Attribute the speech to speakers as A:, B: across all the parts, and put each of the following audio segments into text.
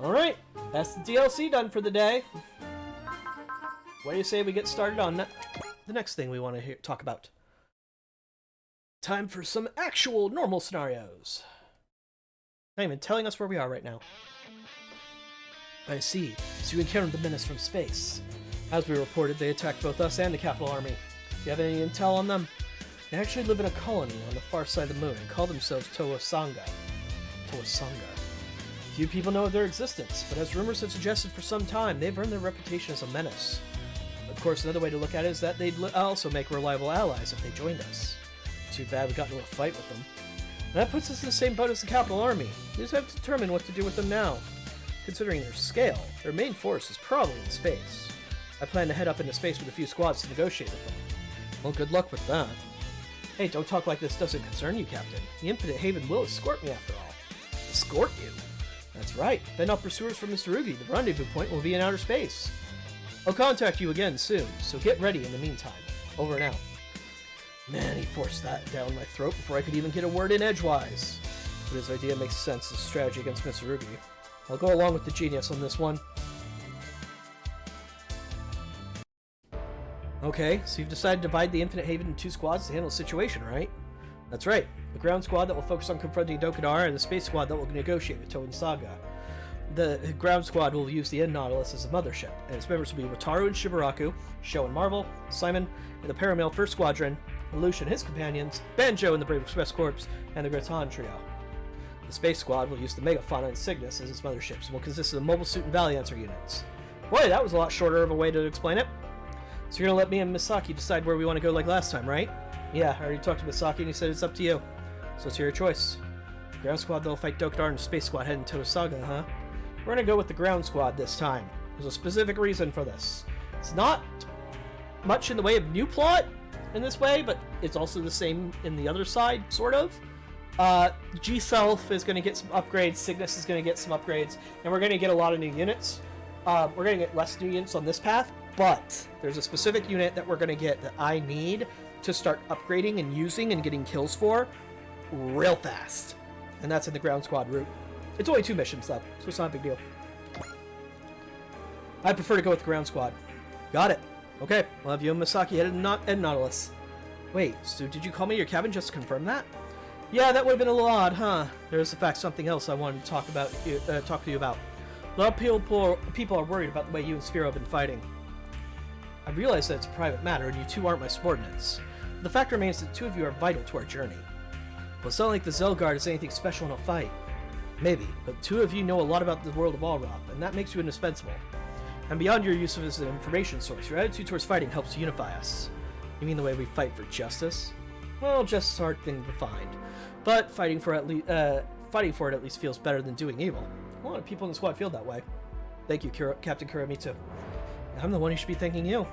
A: Alright, that's the DLC done for the day. What do you say we get started on the next thing we want to talk about? Time for some actual normal scenarios. Not even telling us where we are right now. I see. So you encountered the menace from space. As we reported, they attacked both us and the Capital Army. Do you have any intel on them? They actually live in a colony on the far side of the moon and call themselves Toasanga. Few people know of their existence, but as rumors have suggested for some time, they've earned their reputation as a menace. Of course, another way to look at it is that they'd also make reliable allies if they joined us. Too bad we got into a fight with them. And that puts us in the same boat as the Capital Army. We just have to determine what to do with them now. Considering their scale, their main force is probably in space. I plan to head up into space with a few squads to negotiate with them. Well, good luck with that. Hey, don't talk like this doesn't concern you, Captain. The Infinite Haven will escort me after all. Escort you? That's right. Fend off pursuers from Mr. Rugi. The rendezvous point will be in outer space. I'll contact you again soon, so get ready in the meantime. Over and out. Man, he forced that down my throat before I could even get a word in edgewise. But his idea makes sense as a strategy against Mr. Rugi. I'll go along with the genius on this one. Okay, so you've decided to divide the Infinite Haven into two squads to handle the situation, right? That's right. The ground squad that will focus on confronting Dokudar, and the space squad that will negotiate with Toin Saga. The ground squad will use the N-Nautilus as a mothership, and its members will be Wataru and Shibaraku, Sho and Marvel, Simon, and the Paramail First Squadron, Lelouch and his companions, Banjo and the Brave Express Corps, and the Graton Trio. The space squad will use the Megafauna and Cygnus as its motherships, and will consist of the Mobile Suit and Valiancer units. Boy, that was a lot shorter of a way to explain it. So you're gonna let me and Misaki decide where we want to go like last time, right? Yeah, I already talked to Misaki and he said it's up to you. So it's your choice. Ground squad that'll fight Dokudar and space squad heading to Saga, huh? We're gonna go with the ground squad this time. There's a specific reason for this. It's not much in the way of new plot in this way, but it's also the same in the other side, sort of. G-Self is gonna get some upgrades, Cygnus is gonna get some upgrades, and we're gonna get a lot of new units. We're gonna get less new units on this path, but there's a specific unit that we're gonna get that I need to start upgrading and using and getting kills for real fast. And that's in the ground squad route. It's only 2 missions though, so it's not a big deal. I prefer to go with the ground squad. Got it. Okay, we'll have you and Misaki headed in Nautilus. Wait, so did you call me to your cabin just to confirm that? Yeah, that would have been a little odd, huh? There's in fact something else I wanted to talk to you about. A lot of people are worried about the way you and Sphero have been fighting. I realize that it's a private matter and you two aren't my subordinates. But the fact remains that 2 of you are vital to our journey. Well, it's not like the Zelgard is anything special in a fight. Maybe, but 2 of you know a lot about the world of Alroth, and that makes you indispensable. And beyond your use of it as an information source, your attitude towards fighting helps unify us. You mean the way we fight for justice? Well, justice is a hard thing to find, but fighting for it at least feels better than doing evil. A lot of people in the squad feel that way. Thank you, Captain Kuramitsu. I'm the one who should be thanking you.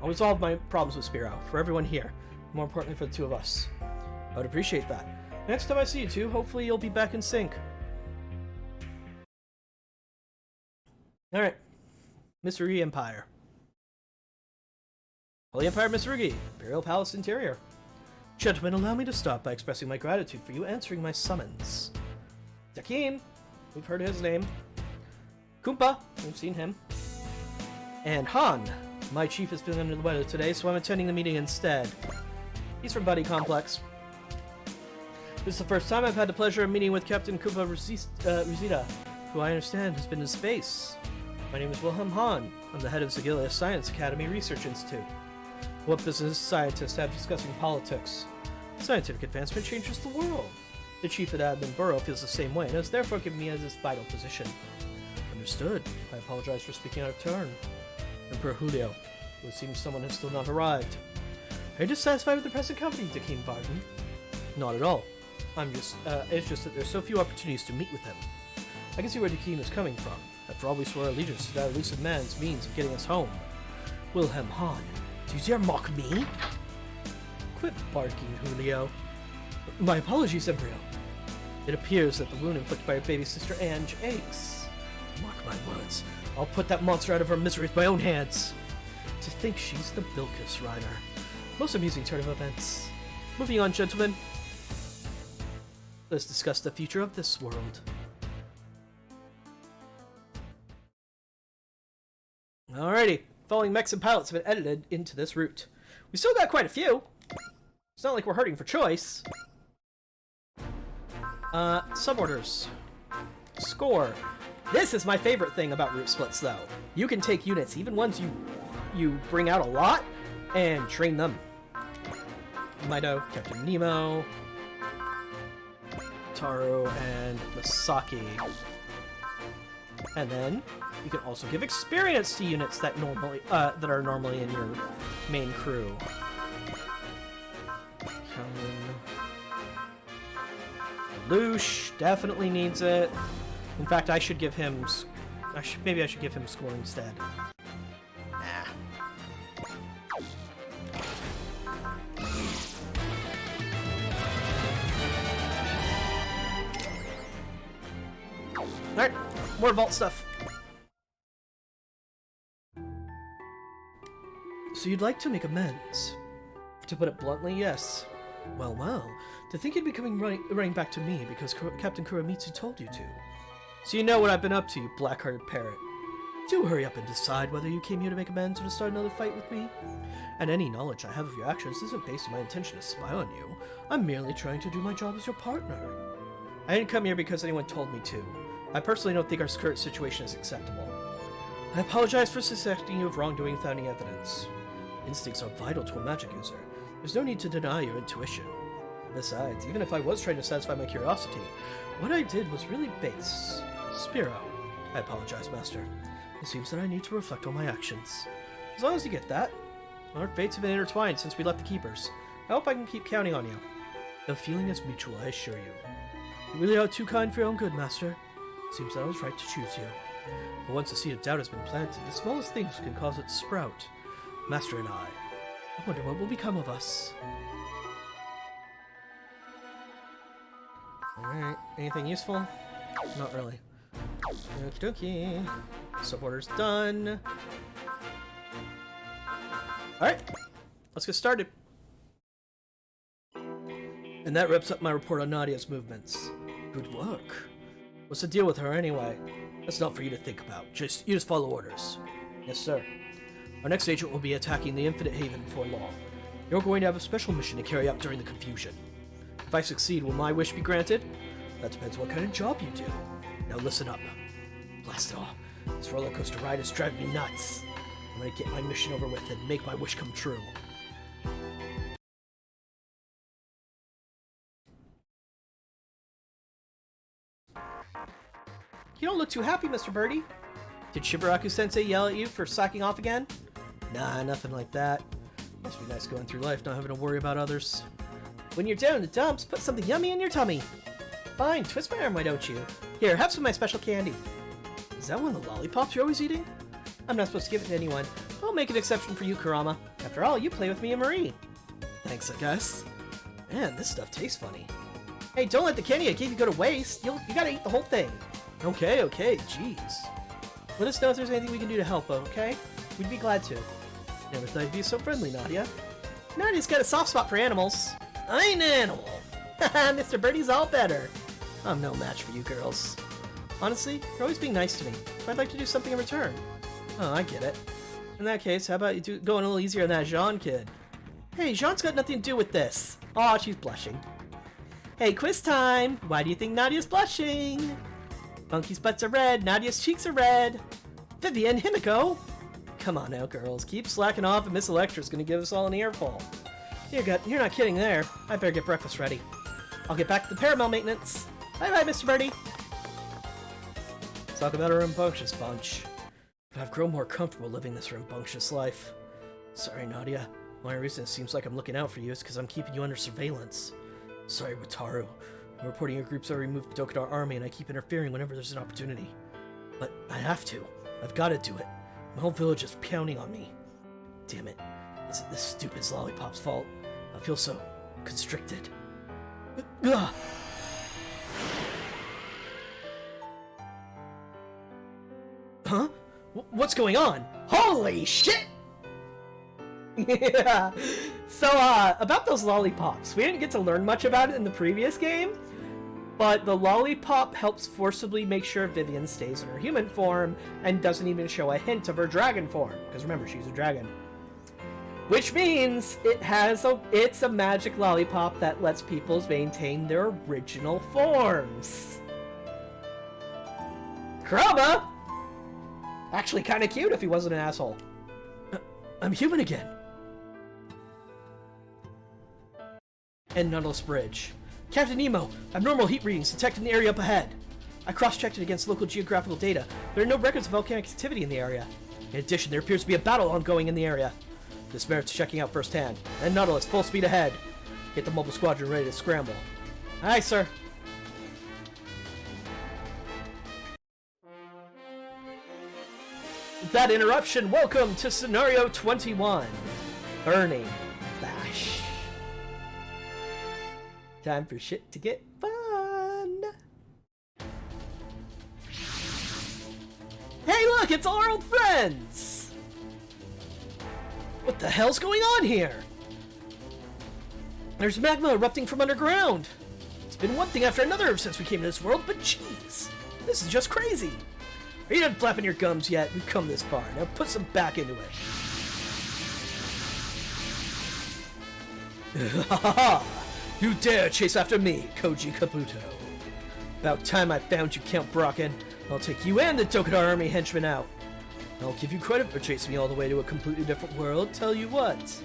A: I'll resolve my problems with Sphero, for everyone here, more importantly for the 2 of us. I would appreciate that. Next time I see you 2, hopefully you'll be back in sync. Alright. Mr. Rugi Empire. Holy Empire, Mr. Rugi. Imperial Palace Interior. Gentlemen, allow me to start by expressing my gratitude for you answering my summons. Takim. We've heard his name. Kumpa. We've seen him. And Han. My chief is feeling under the weather today, so I'm attending the meeting instead. He's from Buddy Complex. This is the first time I've had the pleasure of meeting with Captain Kumpa Rosita, who I understand has been in space. My name is Wilhelm Hahn. I'm the head of Zagilia Science Academy Research Institute. What business scientists have discussing politics? Scientific advancement changes the world. The chief at Admin Borough feels the same way and has therefore given me this vital position. Understood. I apologize for speaking out of turn. Emperor Julio. It seems someone has still not arrived. Are you dissatisfied with the present company, Takim Barton? Not at all. It's just that there's so few opportunities to meet with him. I can see where Takim is coming from. After all, we swore allegiance to that elusive man's means of getting us home. Wilhelm Hahn, do you dare mock me? Quit barking, Julio. My apologies, Embryo. It appears that the wound inflicted by your baby sister Ange aches. Mark my words, I'll put that monster out of her misery with my own hands. To think she's the Bilkis Rider. Most amusing turn of events. Moving on, gentlemen. Let's discuss the future of this world. Alrighty, following mechs and pilots have been edited into this route. We still got quite a few. It's not like we're hurting for choice. Suborders. Score. This is my favorite thing about route splits, though. You can take units, even ones you bring out a lot, and train them. Mido, Captain Nemo, Taro, and Masaki. And then you can also give experience to units that are normally in your main crew. Lush definitely needs it. In fact, I should give him. Maybe I should give him score instead. Nah. Alright, more vault stuff. So you'd like to make amends? To put it bluntly, yes. Well, well. To think you'd be coming running back to me because Captain Kuramitsu told you to. So you know what I've been up to, you black-hearted parrot. Do hurry up and decide whether you came here to make amends or to start another fight with me. And any knowledge I have of your actions isn't based on my intention to spy on you. I'm merely trying to do my job as your partner. I didn't come here because anyone told me to. I personally don't think our current situation is acceptable. I apologize for suspecting you of wrongdoing without any evidence. Instincts are vital to a magic user. There's no need to deny your intuition. Besides, even if I was trying to satisfy my curiosity, what I did was really base. Spiro. I apologize, Master. It seems that I need to reflect on my actions. As long as you get that. Our fates have been intertwined since we left the Keepers. I hope I can keep counting on you. The feeling is mutual, I assure you. You really are too kind for your own good, Master. It seems that I was right to choose you. But once a seed of doubt has been planted, the smallest things can cause it to sprout. Master and I wonder what will become of us. Alright, anything useful? Not really. Okie dokie. Suborder's done. Alright, let's get started. And that wraps up my report on Nadia's movements. Good work. What's the deal with her anyway? That's not for you to think about. You just follow orders. Yes, sir. Our next agent will be attacking the Infinite Haven before long. You're going to have a special mission to carry out during the confusion. If I succeed, will my wish be granted? That depends what kind of job you do. Now listen up. Blast it all. This roller coaster ride is driving me nuts. I'm gonna get my mission over with and make my wish come true. You don't look too happy, Mr. Birdie. Did Shibaraku-sensei yell at you for slacking off again? Nah, nothing like that. Must be nice going through life not having to worry about others. When you're down in the dumps, put something yummy in your tummy. Fine, twist my arm, why don't you? Here, have some of my special candy. Is that one of the lollipops you're always eating? I'm not supposed to give it to anyone. I'll make an exception for you, Kurama. After all, you play with me and Marie. Thanks, I guess. Man, this stuff tastes funny. Hey, don't let the candy I gave you go to waste. You gotta eat the whole thing. Okay, jeez. Let us know if there's anything we can do to help, okay? We'd be glad to. Never thought you'd be so friendly, Nadia. Nadia's got a soft spot for animals. I'm an animal. Haha, Mr. Birdie's all better. I'm no match for you girls. Honestly, you're always being nice to me, so I'd like to do something in return. Oh, I get it. In that case, how about you going a little easier on that Jean kid? Hey, Jean's got nothing to do with this. Aw, she's blushing. Hey, quiz time! Why do you think Nadia's blushing? Monkey's butts are red, Nadia's cheeks are red. Vivian, Himiko! Come on now, girls. Keep slacking off and Miss Electra's gonna give us all an earful. You're not kidding there. I better get breakfast ready. I'll get back to the Paramount maintenance. Bye-bye, Mr. Birdie. Let's talk about our rambunctious bunch. But I've grown more comfortable living this rambunctious life. Sorry, Nadia. The only reason it seems like I'm looking out for you is because I'm keeping you under surveillance. Sorry, Wataru. I'm reporting your groups are removed from Dokudar Army and I keep interfering whenever there's an opportunity. But I have to. I've got to do it. My whole village is pounding on me. Damn it. Is it this stupid lollipop's fault? I feel so constricted. Ugh. Huh? What's going on? Holy shit! Yeah. So, about those lollipops. We didn't get to learn much about it in the previous game, but the lollipop helps forcibly make sure Vivian stays in her human form and doesn't even show a hint of her dragon form, because remember, she's a dragon. Which means it's a magic lollipop that lets people maintain their original forms. Kurama! Actually kind of cute if he wasn't an asshole. I'm human again. And Nautilus Bridge. Captain Nemo, abnormal heat readings detected in the area up ahead. I cross-checked it against local geographical data. There are no records of volcanic activity in the area. In addition, there appears to be a battle ongoing in the area. This merits checking out firsthand. And Nautilus, full speed ahead. Get the mobile squadron ready to scramble. Aye, sir. With that interruption, welcome to Scenario 21. Burning Bash. Time for shit to get fun. Hey look, it's all our old friends! What the hell's going on here? There's magma erupting from underground. It's been one thing after another since we came to this world, but jeez, this is just crazy. Are you done flapping your gums yet? We've come this far. Now put some back into it. You dare chase after me, Koji Kabuto. About time I found you, Count Brocken. I'll take you and the Dokkan Army henchmen out. I'll give you credit for chasing me all the way to a completely different world. Tell you what,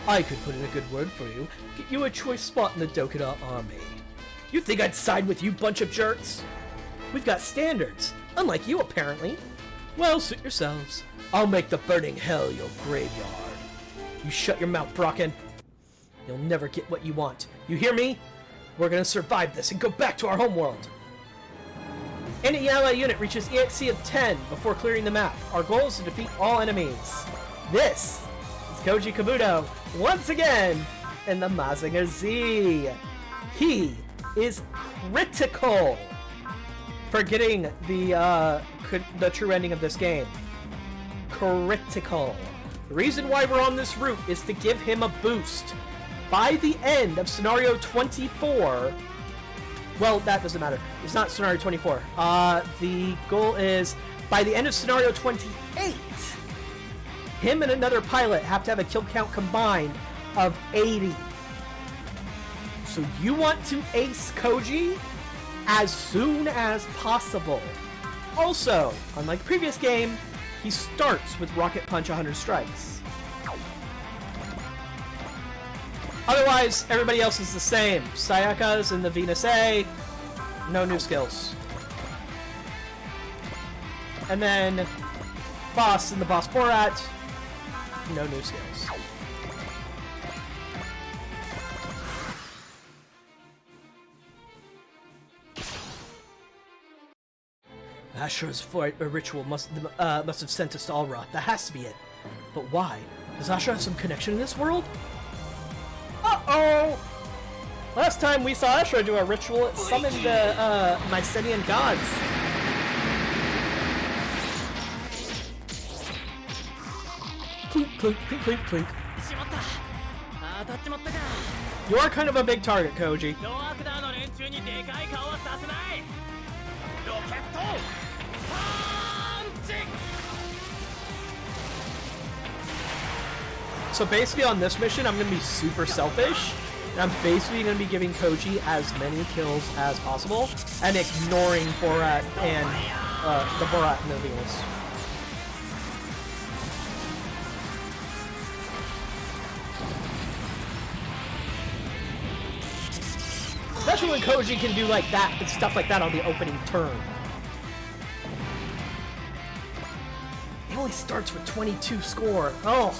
A: I could put in a good word for you. Get you a choice spot in the Dokkan Army. You think I'd side with you, bunch of jerks? We've got standards, unlike you apparently. Well, suit yourselves. I'll make the burning hell your graveyard. You shut your mouth, Brocken. You'll never get what you want. You hear me? We're gonna survive this and go back to our homeworld. Any ally unit reaches EXC of 10 before clearing the map. Our goal is to defeat all enemies. This is Koji Kabuto once again in the Mazinger Z. He is critical for getting the true ending of this game. Critical. The reason why we're on this route is to give him a boost. By the end of Scenario 24, well, that doesn't matter. It's not Scenario 24. The goal is, by the end of Scenario 28, him and another pilot have to have a kill count combined of 80. So you want to ace Koji as soon as possible. Also, unlike the previous game, he starts with Rocket Punch 100 strikes. Otherwise, everybody else is the same. Sayaka's in the Venus A, no new skills. And then Boss in the Boss Borat, no new skills. Ashura's flight ritual must have sent us to Alroth. That has to be it. But why? Does Ashura have some connection in this world? Uh-oh! Last time we saw Ashura do a ritual, it summoned Mycenian gods. Clink, clink, clink, clink, clink. You are kind of a big target, Koji. So basically on this mission, I'm going to be super selfish, and I'm basically going to be giving Koji as many kills as possible, and ignoring Borat and the Borat and the Venus. Especially when Koji can do like that and stuff like that on the opening turn. He only starts with 22 score. Oh.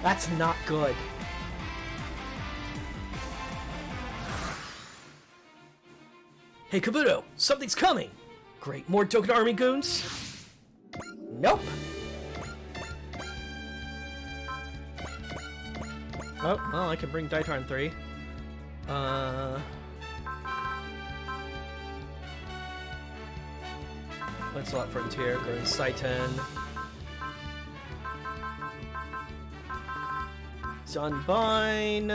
A: That's not good. Hey Kabuto, something's coming! Great, more Dokkan Army goons? Nope. Oh, well, I can bring Daitarn 3. Lancelot Frontier, Gurren Saitan. Unbind.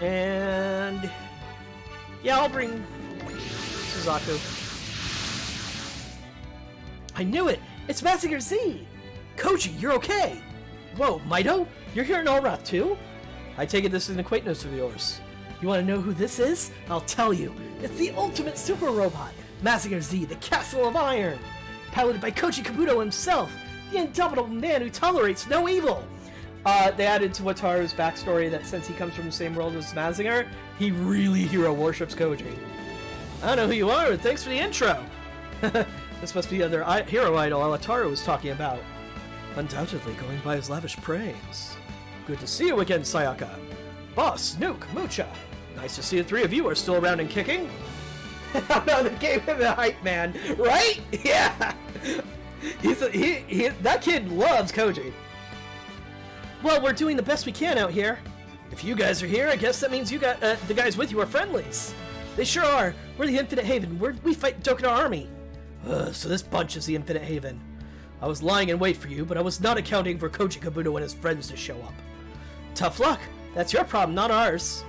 A: And yeah, I'll bring Suzaku. I knew it! It's Mazinger Z! Koji, you're okay! Whoa, Mido? You're here in Allroth too? I take it this is an acquaintance of yours. You want to know who this is? I'll tell you. It's the ultimate super robot, Mazinger Z, the Castle of Iron! Piloted by Koji Kabuto himself, the indomitable man who tolerates no evil! They added to Wataru's backstory that since he comes from the same world as Mazinger, he really hero worships Koji. I don't know who you are, but thanks for the intro! This must be the other hero idol Wataru was talking about. Undoubtedly going by his lavish praise. Good to see you again, Sayaka. Boss, Nuke, Mucha. Nice to see the three of you are still around and kicking. No, they gave him the hype man, right? Yeah! That kid loves Koji. Well, we're doing the best we can out here. If you guys are here, I guess that means you got the guys with you are friendlies. They sure are. We're the Infinite Haven. We fight Dokkan Army. So this bunch is the Infinite Haven. I was lying in wait for you, but I was not accounting for Koji Kabuto and his friends to show up. Tough luck. That's your problem, not ours.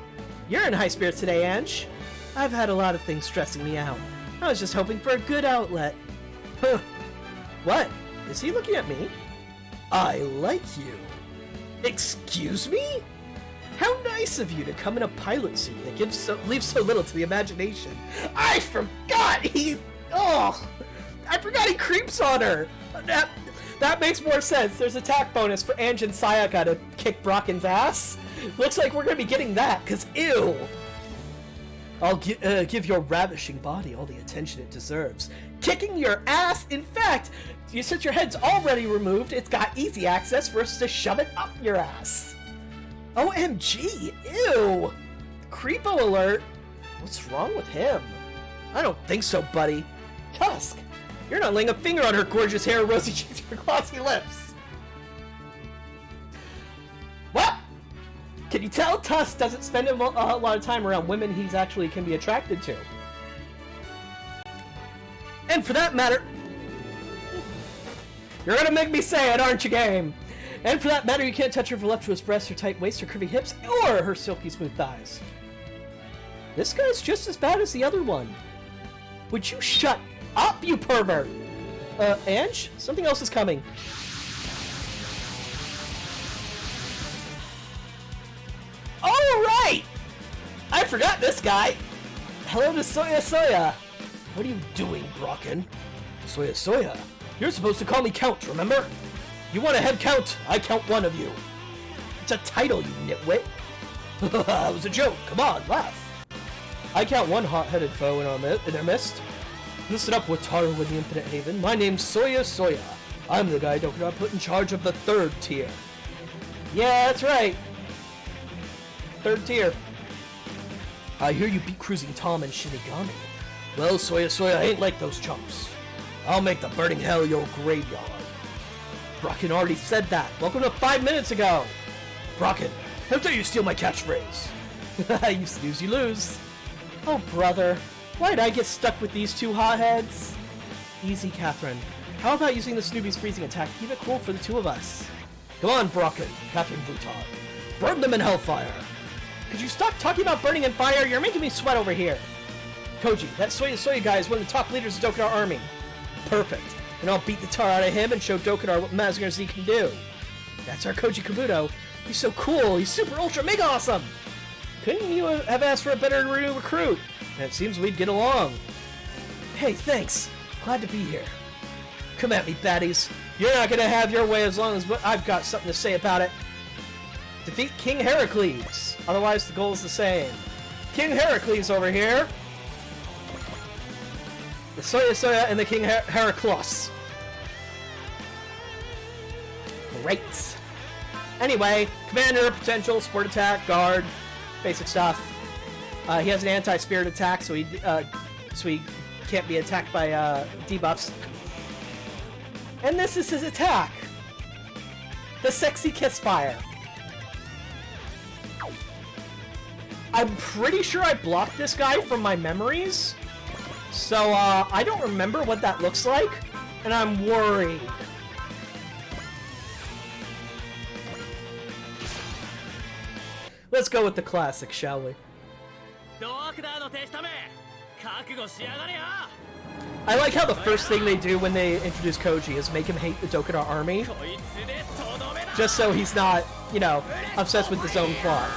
A: You're in high spirits today, Ange. I've had a lot of things stressing me out. I was just hoping for a good outlet. Huh. What? Is he looking at me? I like you. Excuse me? How nice of you to come in a pilot suit that leaves so little to the imagination. I forgot he creeps on her. That makes more sense. There's attack bonus for Ange and Sayaka to kick Brocken's ass. Looks like we're gonna be getting that, cause ew. I'll give your ravishing body all the attention it deserves. Kicking your ass? In fact, since your head's already removed, it's got easy access for us to shove it up your ass. OMG, ew. Creepo alert. What's wrong with him? I don't think so, buddy. Tusk, you're not laying a finger on her gorgeous hair, rosy cheeks, or glossy lips. What? Can you tell Tusk doesn't spend a lot of time around women he's actually can be attracted to? And for that matter, you're gonna make me say it, aren't you, game? And for that matter, you can't touch her voluptuous breasts, her tight waist, her curvy hips, or her silky smooth thighs. This guy's just as bad as the other one. Would you shut up, you pervert? Ange? Something else is coming. Alright! I forgot this guy! Hello to Soya Soya! What are you doing, Brocken? Soya Soya? You're supposed to call me Count, remember? You want a head count? I count one of you. It's a title, you nitwit. That was a joke. Come on, laugh. I count one hot-headed foe in our midst. Listen up, Wataru with the Infinite Haven. My name's Soya Soya. I'm the guy Dokkan put in charge of the 3rd tier. Yeah, that's right. 3rd tier. I hear you beat Cruising Tom and Shinigami. Well, Soya Soya, I ain't like those chumps. I'll make the burning hell your graveyard. Brocken already said that. Welcome to 5 minutes ago. Brocken, how dare you steal my catchphrase? You snooze, you lose. Oh, brother. Why'd I get stuck with these two hotheads? Easy, Catherine. How about using the Snoopy's freezing attack? Keep it cool for the two of us. Come on, Brocken, Catherine Bouton. Burn them in hellfire. Could you stop talking about burning in fire? You're making me sweat over here. Koji, that Soya Soya guy is one of the top leaders of Dokkan Army. Perfect. And I'll beat the tar out of him and show Dokkan what Mazinger Z can do. That's our Koji Kabuto. He's so cool. He's super ultra mega awesome. Couldn't you have asked for a better new recruit? And it seems we'd get along. Hey, thanks. Glad to be here. Come at me, baddies. You're not gonna have your way as long as I've got something to say about it. Defeat King Heracles. Otherwise, the goal is the same. King Heracles over here. The Soya Soya and the King Heraclos. Great. Anyway, Commander, Potential, Sport Attack, Guard, basic stuff. He has an anti-spirit attack, so he can't be attacked by debuffs. And this is his attack. The Sexy Kiss Fire. I'm pretty sure I blocked this guy from my memories. So, I don't remember what that looks like, and I'm worried. Let's go with the classic, shall we? I like how the first thing they do when they introduce Koji is make him hate the Dokura army. Just so he's not, you know, obsessed with his own plot.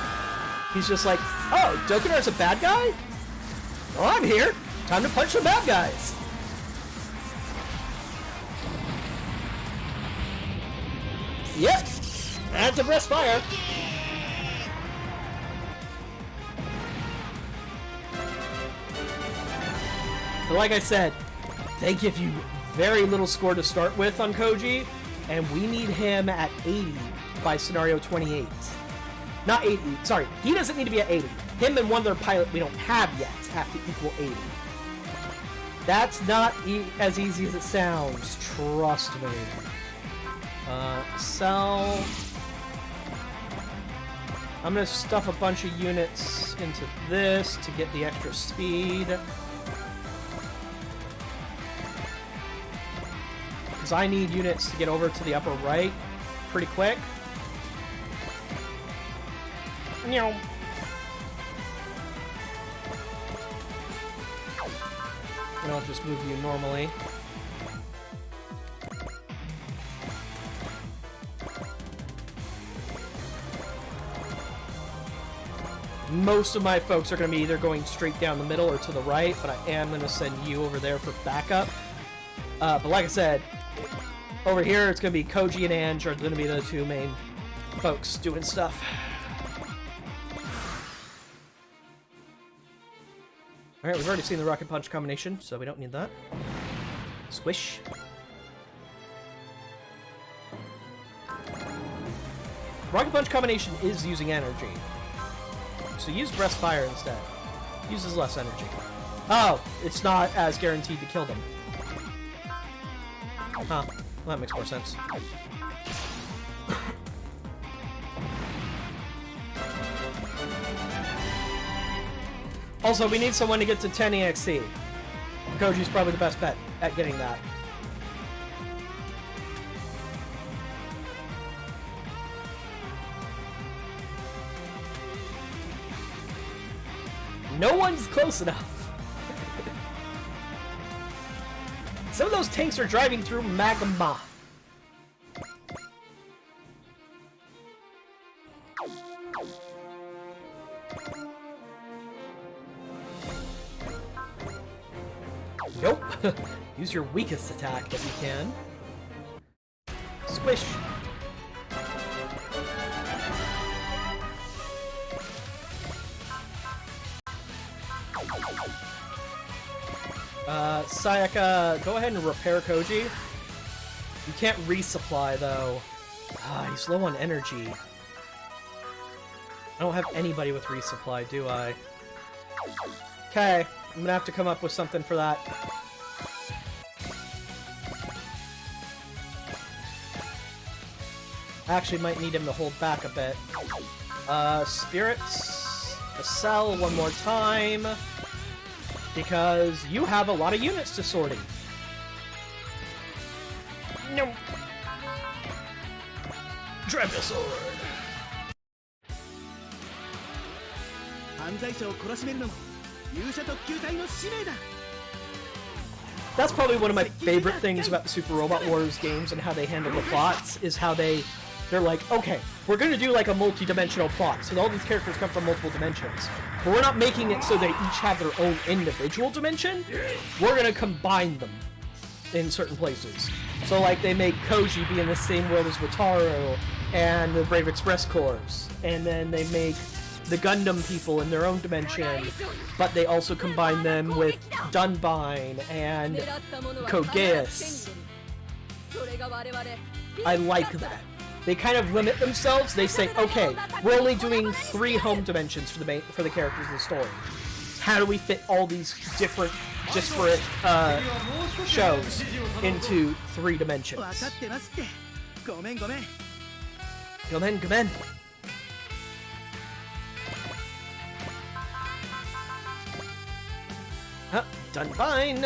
A: He's just like, oh, Dokura's a bad guy? Well, I'm here. Time to punch some bad guys. Yep. That's a breast fire. But like I said, they give you very little score to start with on Koji, and we need him at 80 by scenario 28. Not 80, sorry, he doesn't need to be at 80. Him and one other pilot we don't have yet have to equal 80. That's not as easy as it sounds, trust me. Sell. I'm gonna stuff a bunch of units into this to get the extra speed. Because I need units to get over to the upper right pretty quick. And I'll just move you normally. Most of my folks are going to be either going straight down the middle or to the right, but I am going to send you over there for backup. But like I said, over here it's going to be Koji and Ange are going to be the two main folks doing stuff. Alright, we've already seen the Rocket Punch combination, so we don't need that. Squish. Rocket Punch combination is using energy. So use Breast Fire instead. Uses less energy. Oh, it's not as guaranteed to kill them. Huh. Well, that makes more sense. Also, we need someone to get to 10 EXC. Koji's probably the best bet at getting that. No one's close enough. Some of those tanks are driving through magma. Nope. Use your weakest attack if you can. Squish. Sayaka, go ahead and repair Koji. You can't resupply, though. Ah, he's low on energy. I don't have anybody with resupply, do I? Okay, I'm gonna have to come up with something for that. I actually might need him to hold back a bit. Spirits. A cell one more time. Because you have a lot of units to sorting. No. Drive the sword. That's probably one of my favorite things about the Super Robot Wars games and how they handle the plots, is how they're like, okay, we're gonna do like a multi-dimensional plot, so all these characters come from multiple dimensions. But we're not making it so they each have their own individual dimension. We're gonna combine them in certain places. So like they make Koji be in the same world as Wataru and the Brave Express Corps, and then they make the Gundam people in their own dimension, but they also combine them with Dunbine and Code Geass. I like that. They kind of limit themselves. They say, okay, we're only doing 3 home dimensions for the characters in the story. How do we fit all these different, disparate shows into 3 dimensions? Gomen. Done fine.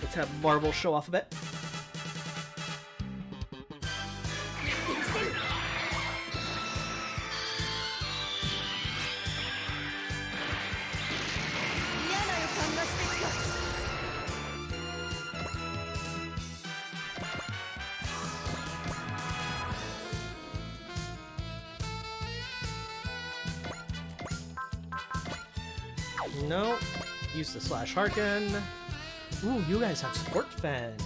A: Let's have Marvel show off a bit. No. Use the Slash Harken. Ooh, you guys have Sport Fend.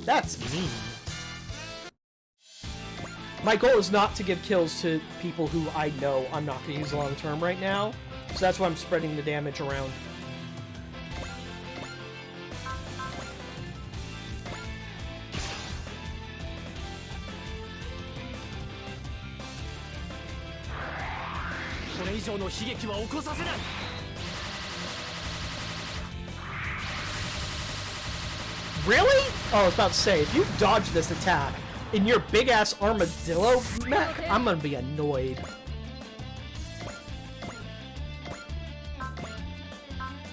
A: That's mean. My goal is not to give kills to people who I know I'm not going to use long term right now. So that's why I'm spreading the damage around. Really? Oh, I was about to say, if you dodge this attack in your big-ass armadillo mech, I'm gonna be annoyed.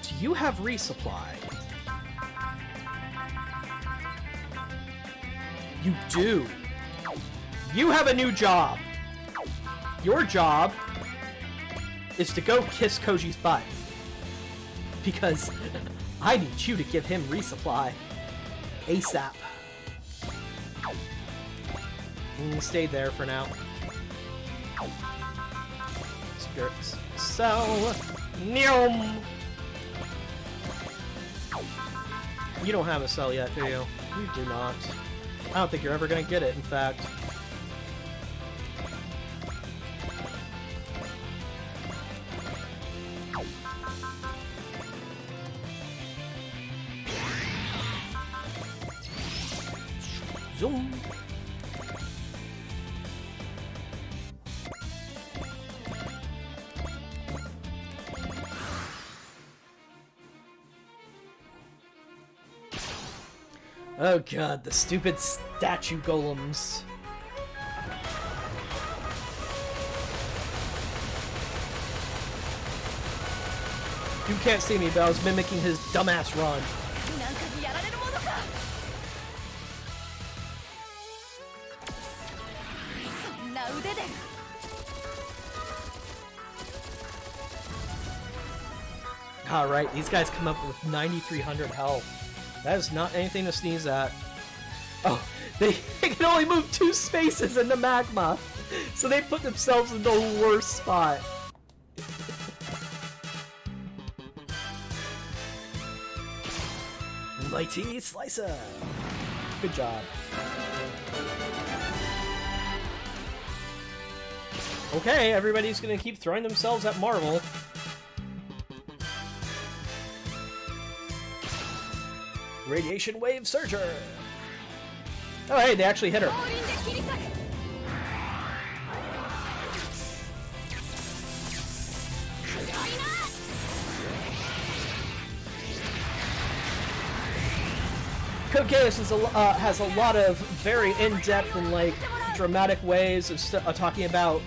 A: Do you have resupply? You do. You have a new job. Your job is to go kiss Koji's butt. Because I need you to give him resupply. ASAP. Stay there for now. Spirit Cell. Neom! You don't have a cell yet, do you? You do not. I don't think you're ever gonna get it, in fact. Zoom! Oh god, the stupid statue golems. You can't see me, but I was mimicking his dumbass run. Alright, these guys come up with 9,300 health. That is not anything to sneeze at. Oh, they can only move 2 spaces in the magma, so they put themselves in the worst spot. Mighty Slicer! Good job. Okay, everybody's gonna keep throwing themselves at Marvel. Radiation Wave Surger! Oh hey, they actually hit her. Code Geass is has a lot of very in-depth and like dramatic ways of talking about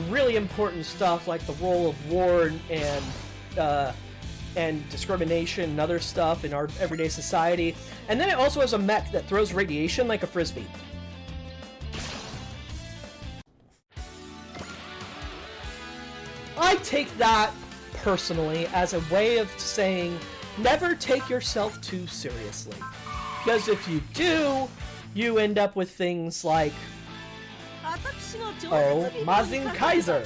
A: really important stuff like the role of war and discrimination and other stuff in our everyday society. And then it also has a mech that throws radiation like a frisbee. I take that personally as a way of saying never take yourself too seriously. Because if you do, you end up with things like, oh, Mazin Kaiser!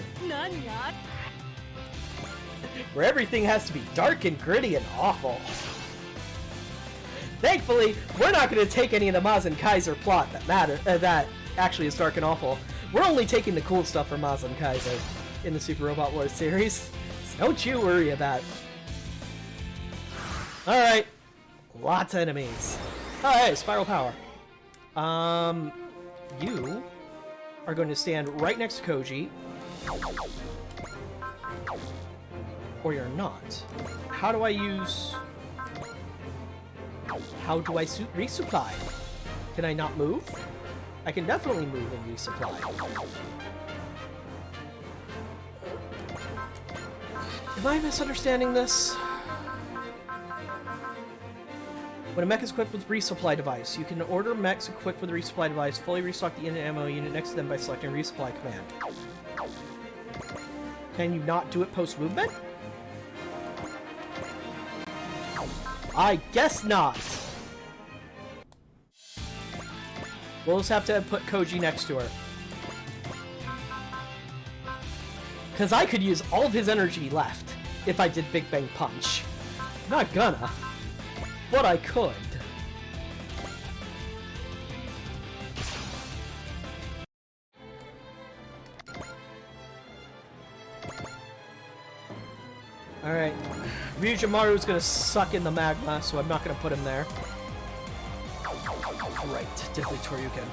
A: Where everything has to be dark and gritty and awful. Thankfully, we're not going to take any of the Mazin Kaiser plot that actually is dark and awful. We're only taking the cool stuff from Mazin Kaiser in the Super Robot Wars series. So don't you worry about it. Alright. Lots of enemies. Oh, hey, Spiral Power. You are going to stand right next to Koji. Or you're not. How do I use... How do I resupply? Can I not move? I can definitely move and resupply. Am I misunderstanding this? When a mech is equipped with resupply device, you can order mechs equipped with a resupply device, fully restock the unit ammo unit next to them by selecting resupply command. Can you not do it post-movement? I guess not. We'll just have to put Koji next to her. Because I could use all of his energy left if I did Big Bang Punch. Not gonna, but I could. Alright, Ryujimaru's gonna suck in the magma, so I'm not gonna put him there. Right, Deadly Toryuken.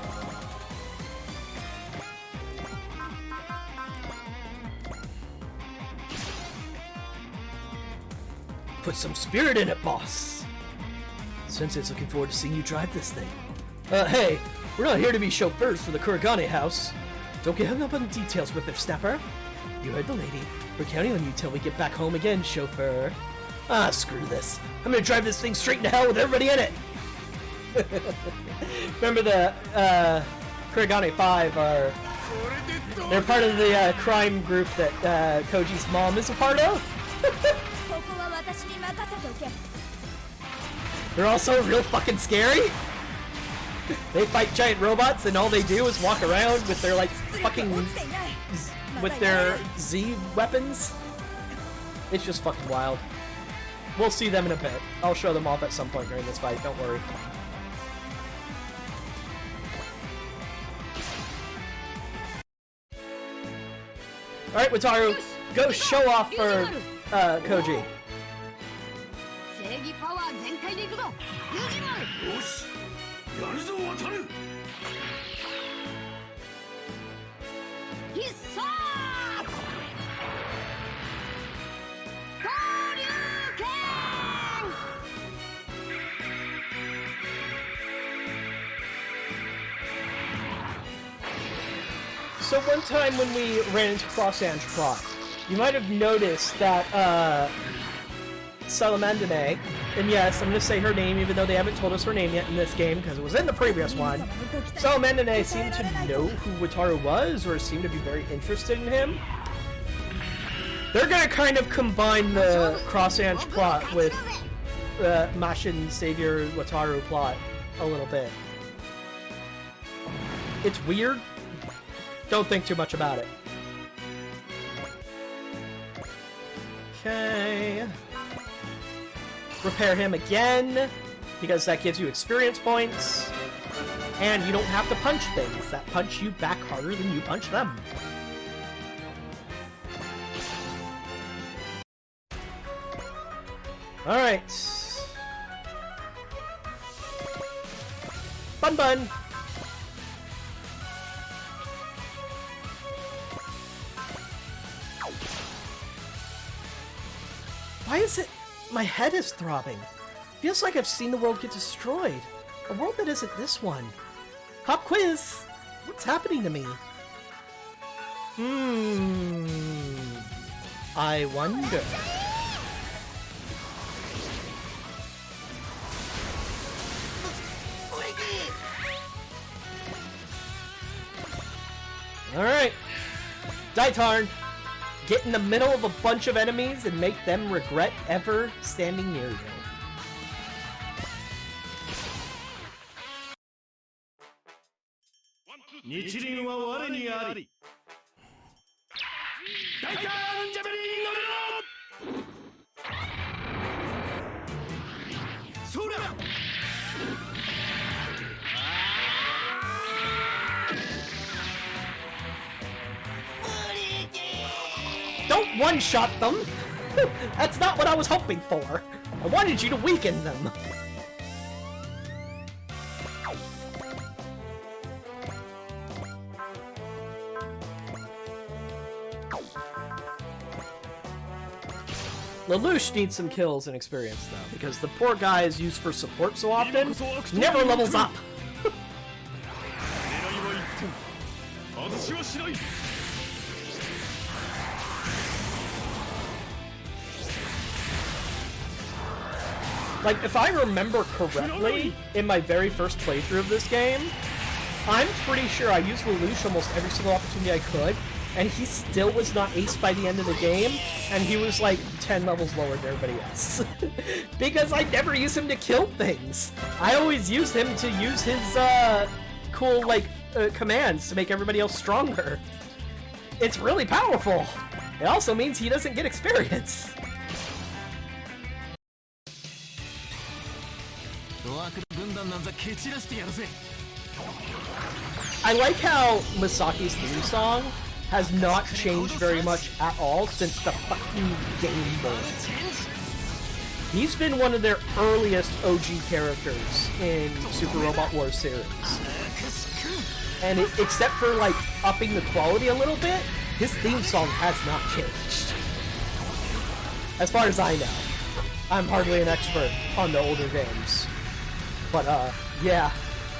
A: Put some spirit in it, boss! Sensei's looking forward to seeing you drive this thing. Hey, we're not here to be chauffeurs for the Kuragane house. Don't get hung up on details, whippersnapper. You heard the lady. We're counting on you till we get back home again, chauffeur. Ah, screw this. I'm gonna drive this thing straight into hell with everybody in it! Remember the, Kuragane 5 are... They're part of the, crime group that, Koji's mom is a part of? They're also real fucking scary! They fight giant robots and all they do is walk around with their, like, fucking... with their Z weapons. It's just fucking wild. We'll see them in a bit. I'll show them off at some point during this fight, don't worry. Alright, Wataru, go show off for Koji. So one time when we ran into Cross Ange Prot, you might have noticed that Salamandine, and yes, I'm going to say her name even though they haven't told us her name yet in this game because it was in the previous one. Salamandine seemed to know who Wataru was or seemed to be very interested in him. They're going to kind of combine the Cross Ange plot with Mashin Savior Wataru plot a little bit. It's weird. Don't think too much about it. Okay. Repair him again, because that gives you experience points. And you don't have to punch things that punch you back harder than you punch them. Alright. Bun Bun! Why is it... my head is throbbing. Feels like I've seen the world get destroyed. A world that isn't this one. Pop quiz! What's happening to me? I wonder. Alright. Daitarn. Get in the middle of a bunch of enemies and make them regret ever standing near you. Don't one-shot them! That's not what I was hoping for! I wanted you to weaken them! Lelouch needs some kills and experience, though, because the poor guy is used for support so often, never levels up! Like, if I remember correctly, in my very first playthrough of this game, I'm pretty sure I used Lelouch almost every single opportunity I could, and he still was not aced by the end of the game, and he was like 10 levels lower than everybody else. Because I never used him to kill things. I always used him to use his, cool, like, commands to make everybody else stronger. It's really powerful. It also means he doesn't get experience. I like how Masaki's theme song has not changed very much at all since the fucking Game Boy. He's been one of their earliest OG characters in Super Robot Wars series. And except for, like, upping the quality a little bit, his theme song has not changed. As far as I know. I'm hardly an expert on the older games. But, yeah.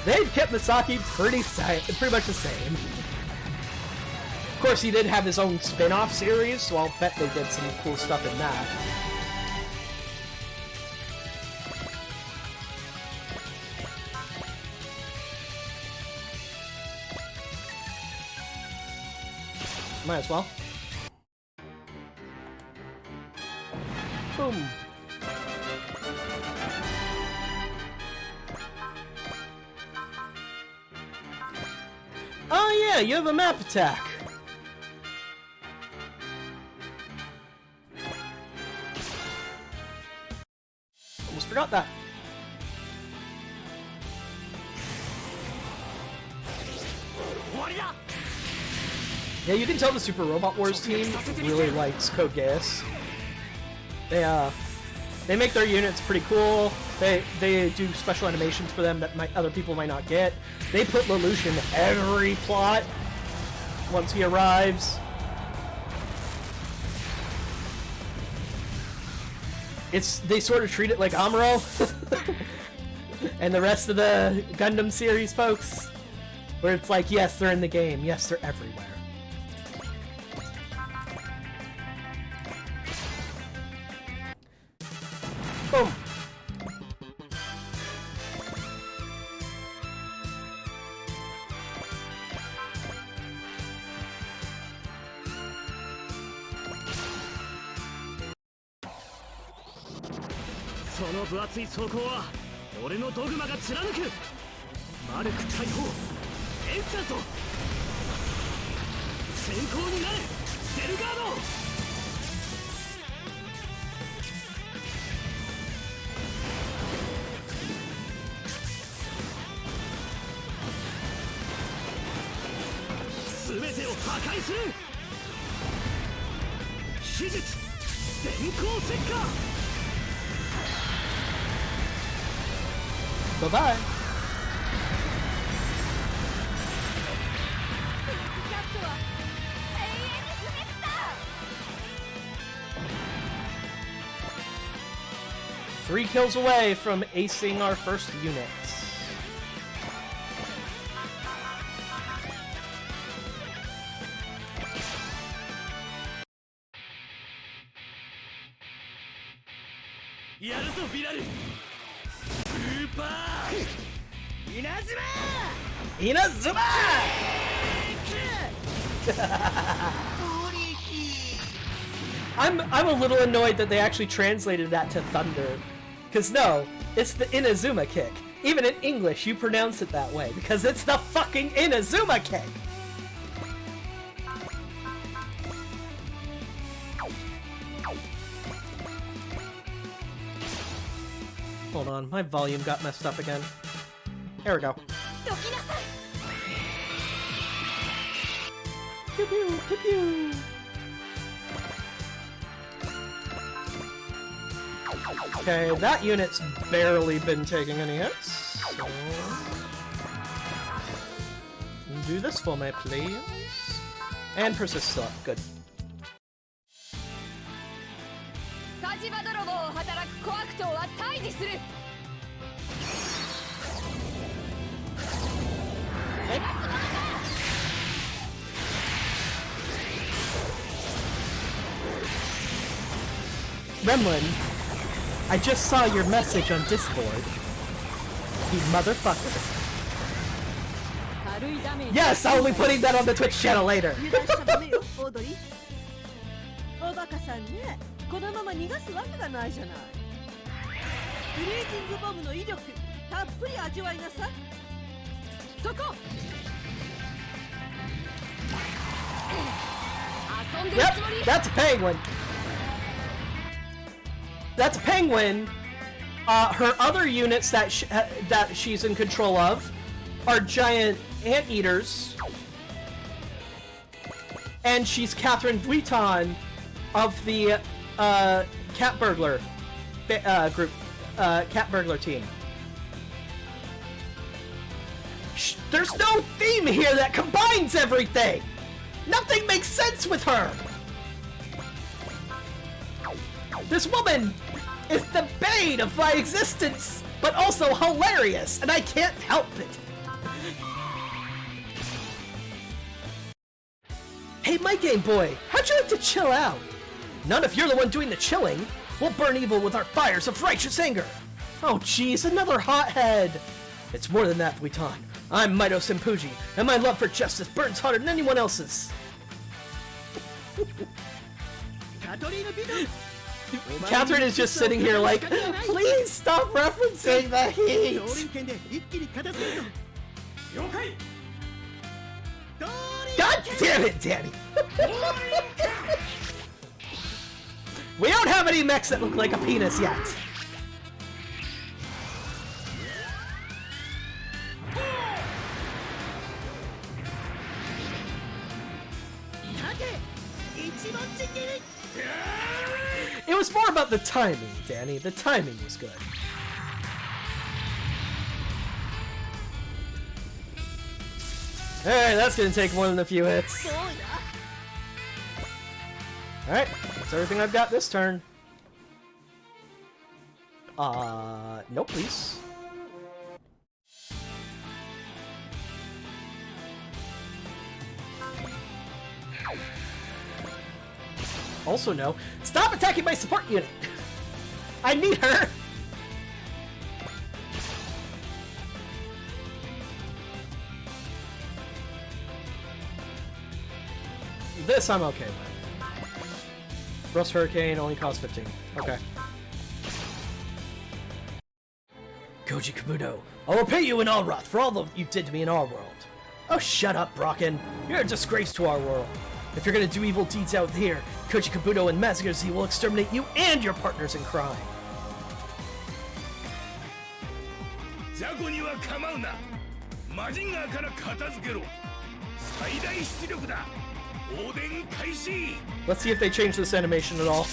A: They've kept Masaki pretty much the same. Of course, he did have his own spin-off series, so I'll bet they did some cool stuff in that. Might as well. Boom. Oh yeah, you have a map attack. Almost forgot that. Yeah, you can tell the Super Robot Wars team really likes Code Geass. They make their units pretty cool. They do special animations for them that other people might not get. They put Lelouch in every plot once he arrives. They sort of treat it like Amuro and the rest of the Gundam series folks, where it's like, yes, they're in the game, yes, they're everywhere. Boom. Bye-bye. Three kills away from acing our first units. Inazuma! I'm a little annoyed that they actually translated that to Thunder. Cause no, it's the Inazuma kick. Even in English, you pronounce it that way because it's the fucking Inazuma kick. Hold on, my volume got messed up again. There we go. Pew pew, pew pew. Okay, that unit's barely been taking any hits. So... do this for me, please. And persist slot, good. Remlin, I just saw your message on Discord. You motherfucker. Yes, I'll be putting that on the Twitch channel later. Yep, that's a penguin. That's a penguin Her other units that she's in control of are giant anteaters, and she's Catherine Vuitton of the Cat Burglar group, Cat Burglar team. There's no theme here that combines everything! Nothing makes sense with her! This woman is the bane of my existence, but also hilarious, and I can't help it. Hey, my Game Boy, how'd you like to chill out? None if you're the one doing the chilling. We'll burn evil with our fires of righteous anger. Oh jeez, another hothead. It's more than that, Vuitton. I'm Maito Senpuji, and my love for justice burns hotter than anyone else's. Catherine is just sitting here like, please stop referencing the heat! God damn it, Danny! We don't have any mechs that look like a penis yet. It was more about the timing, Danny. The timing was good. Alright, that's gonna take more than a few hits. Alright, that's everything I've got this turn. No, please. Also no. Stop attacking my support unit! I need her! This I'm okay with. Rust Hurricane only costs 15. Okay. Koji Kabuto, I'll repay you in Alroth for all that you did to me in our world. Oh, shut up, Brocken. You're a disgrace to our world. If you're gonna do evil deeds out here, Koji Kabuto and Mazinger Z will exterminate you and your partners in crime. Let's see if they change this animation at all.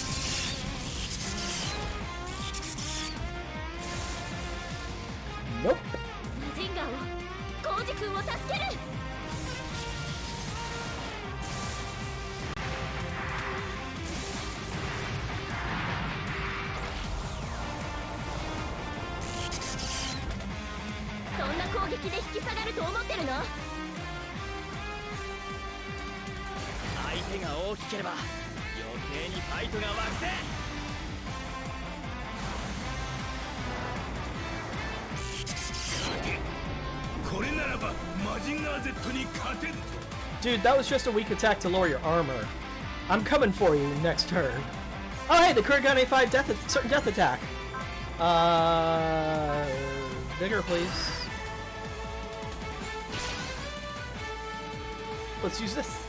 A: Nope. Dude, that was just a weak attack to lower your armor. I'm coming for you next turn. Oh hey, the Kurigane 5 certain death attack. Bigger, please. Let's use this.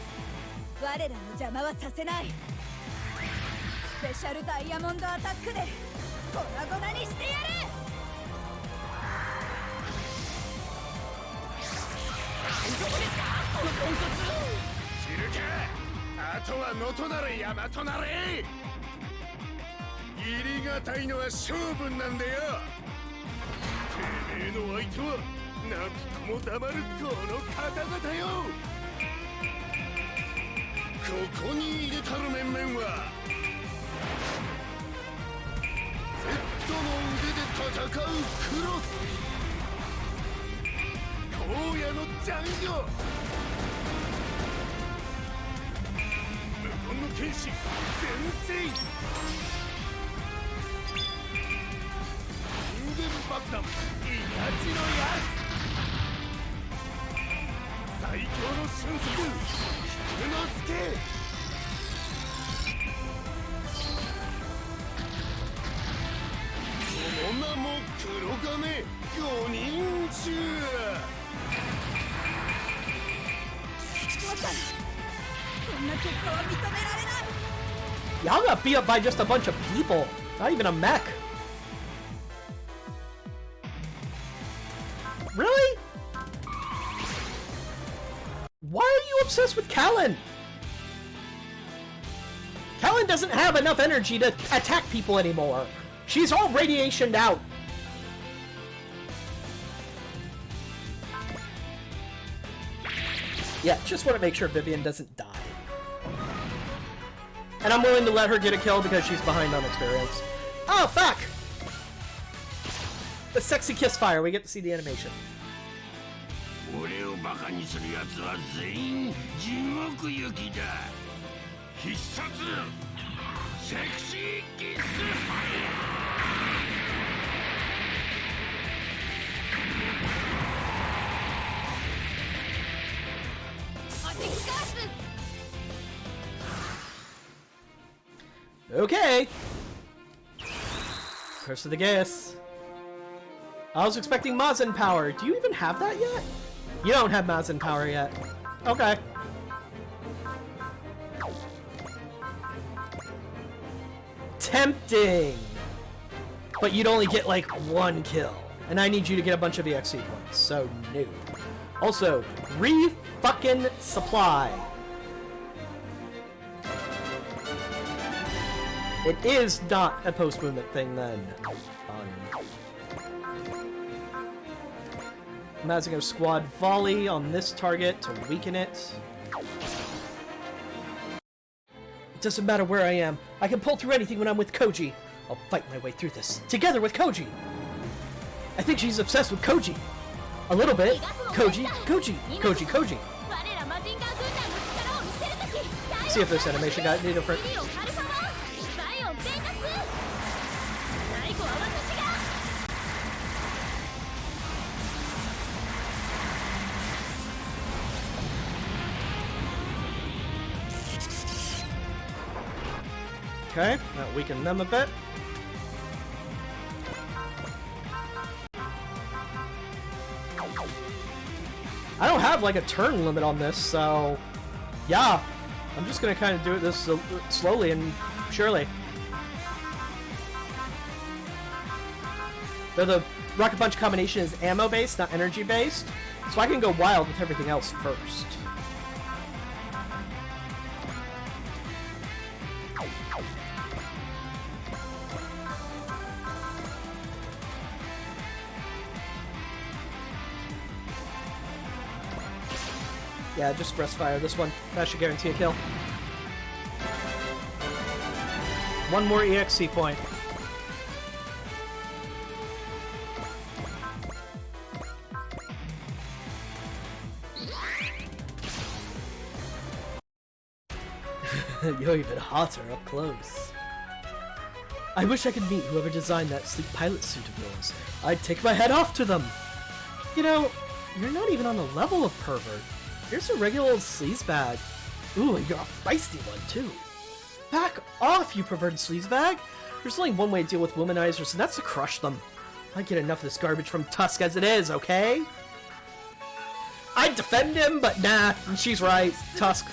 A: Y'all got beat up by just a bunch of people, not even a mech. Why are you obsessed with Callan? Callan doesn't have enough energy to attack people anymore. She's all radiationed out. Yeah, just want to make sure Vivian doesn't die. And I'm willing to let her get a kill because she's behind on experience. Oh, fuck! The sexy kiss fire, we get to see the animation. Okay. Curse of the Geas. I was expecting Mazen power. Do you even have that yet? You don't have Mazen power yet. Okay. Tempting. But you'd only get like 1 kill. And I need you to get a bunch of EXE points. So, no. Also, re-fucking-supply. It is not a post-movement thing, then. Mazinger squad volley on this target to weaken it. It doesn't matter where I am. I can pull through anything when I'm with Koji. I'll fight my way through this, together with Koji. I think she's obsessed with Koji. A little bit. Koji, Koji, Koji, Koji. See if this animation got any different. Okay, that weakened them a bit. I don't have like a turn limit on this, so yeah, I'm just gonna kind of do it this slowly and surely. Though the Rocket Punch combination is ammo based, not energy based, so I can go wild with everything else first. Yeah, just breast fire this one. That should guarantee a kill. 1 more EXE point. You're even hotter up close. I wish I could meet whoever designed that sleek pilot suit of yours. I'd take my head off to them. You know, you're not even on the level of pervert. Here's a regular old sleazebag. Ooh, and you're a feisty one, too. Back off, you perverted sleazebag! There's only one way to deal with womanizers, and that's to crush them. I get enough of this garbage from Tusk as it is, okay? I'd defend him, but nah, she's right. Tusk.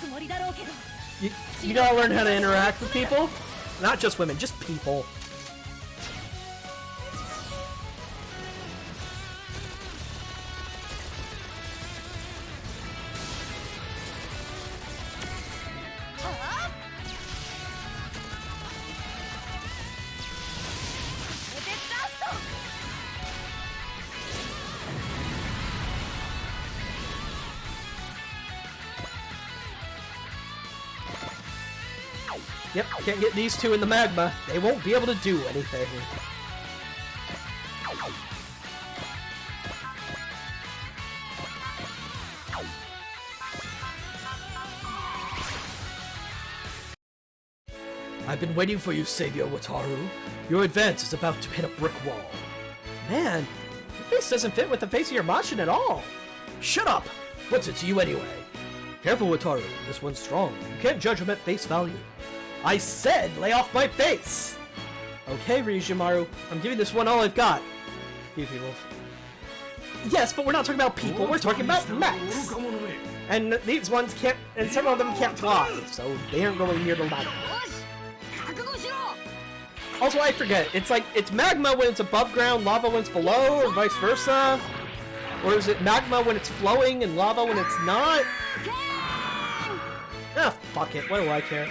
A: You gotta learn how to interact with people. Not just women, just people. Yep, can't get these two in the magma. They won't be able to do anything. I've been waiting for you, Savior Wataru. Your advance is about to hit a brick wall. Man, your face doesn't fit with the face of your Machin at all. Shut up! What's it to you anyway? Careful, Wataru. This one's strong. You can't judge him at face value. I said lay off my face! Okay, Ryujimaru, I'm giving this one all I've got. You people. Yes, but we're not talking about people, we're talking about mechs! And these ones can't, and some of them can't fly, so they aren't going near the ladder. Also, I forget, it's like, it's magma when it's above ground, lava when it's below, or vice versa. Or is it magma when it's flowing and lava when it's not? Ah, fuck it. What do I care?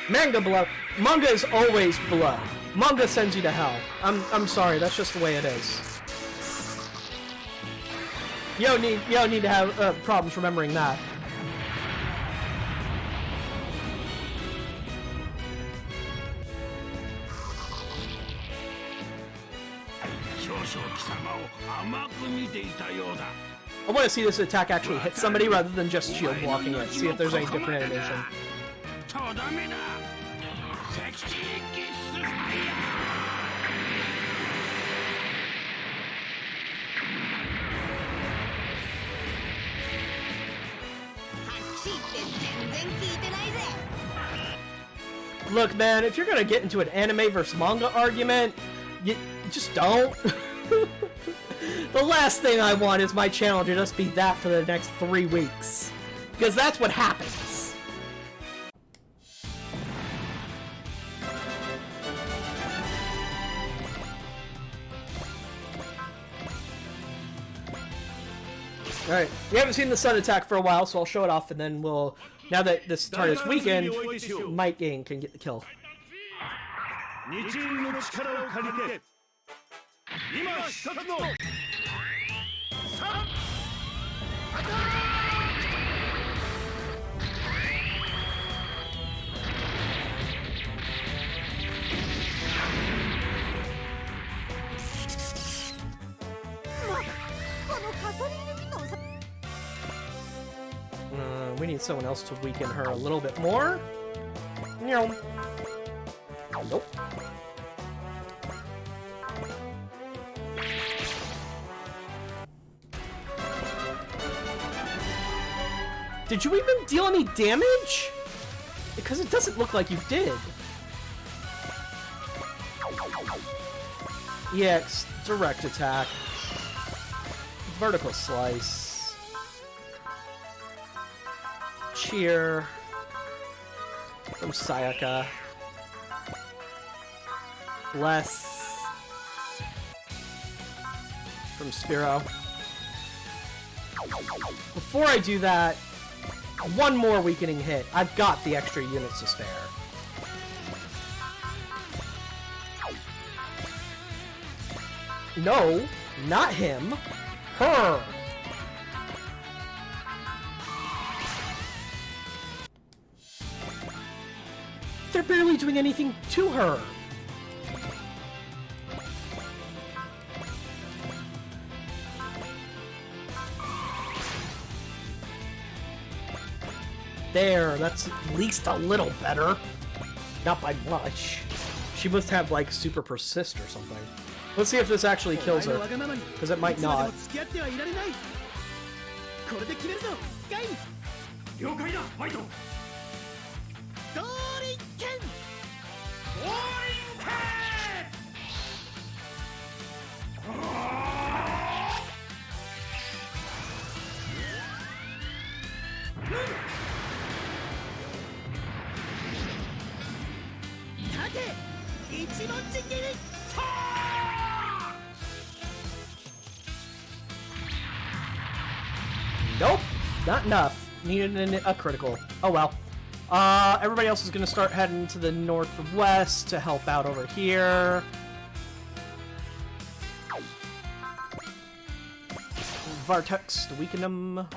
A: Manga below. Manga is always below. Manga sends you to hell. I'm sorry. That's just the way it is. You don't need to have problems remembering that. I want to see this attack actually hit somebody rather than just shield blocking it. See if there's any different animation. Look, man, if you're gonna get into an anime versus manga argument, you just don't. The last thing I want is my channel to just be that for the next 3 weeks. Because that's what happens. Alright, we haven't seen the sun attack for a while, so I'll show it off and then we'll... Now that this start is weakened, Might Gain can get the kill. We need someone else to weaken her a little bit more. Nope. Did you even deal any damage? Because it doesn't look like you did. EX, direct attack. Vertical slice. Cheer. From Sayaka. Bless. From Spiro. Before I do that, one more weakening hit. I've got the extra units to spare. No, not him. Her. They're barely doing anything to her. There, that's at least a little better. Not by much. She must have, like, super persist or something. Let's see if this actually kills her, because it might not. Nope, not enough. Needed a critical. Oh well. Everybody else is gonna start heading to the northwest to help out over here. Vartex to weaken them.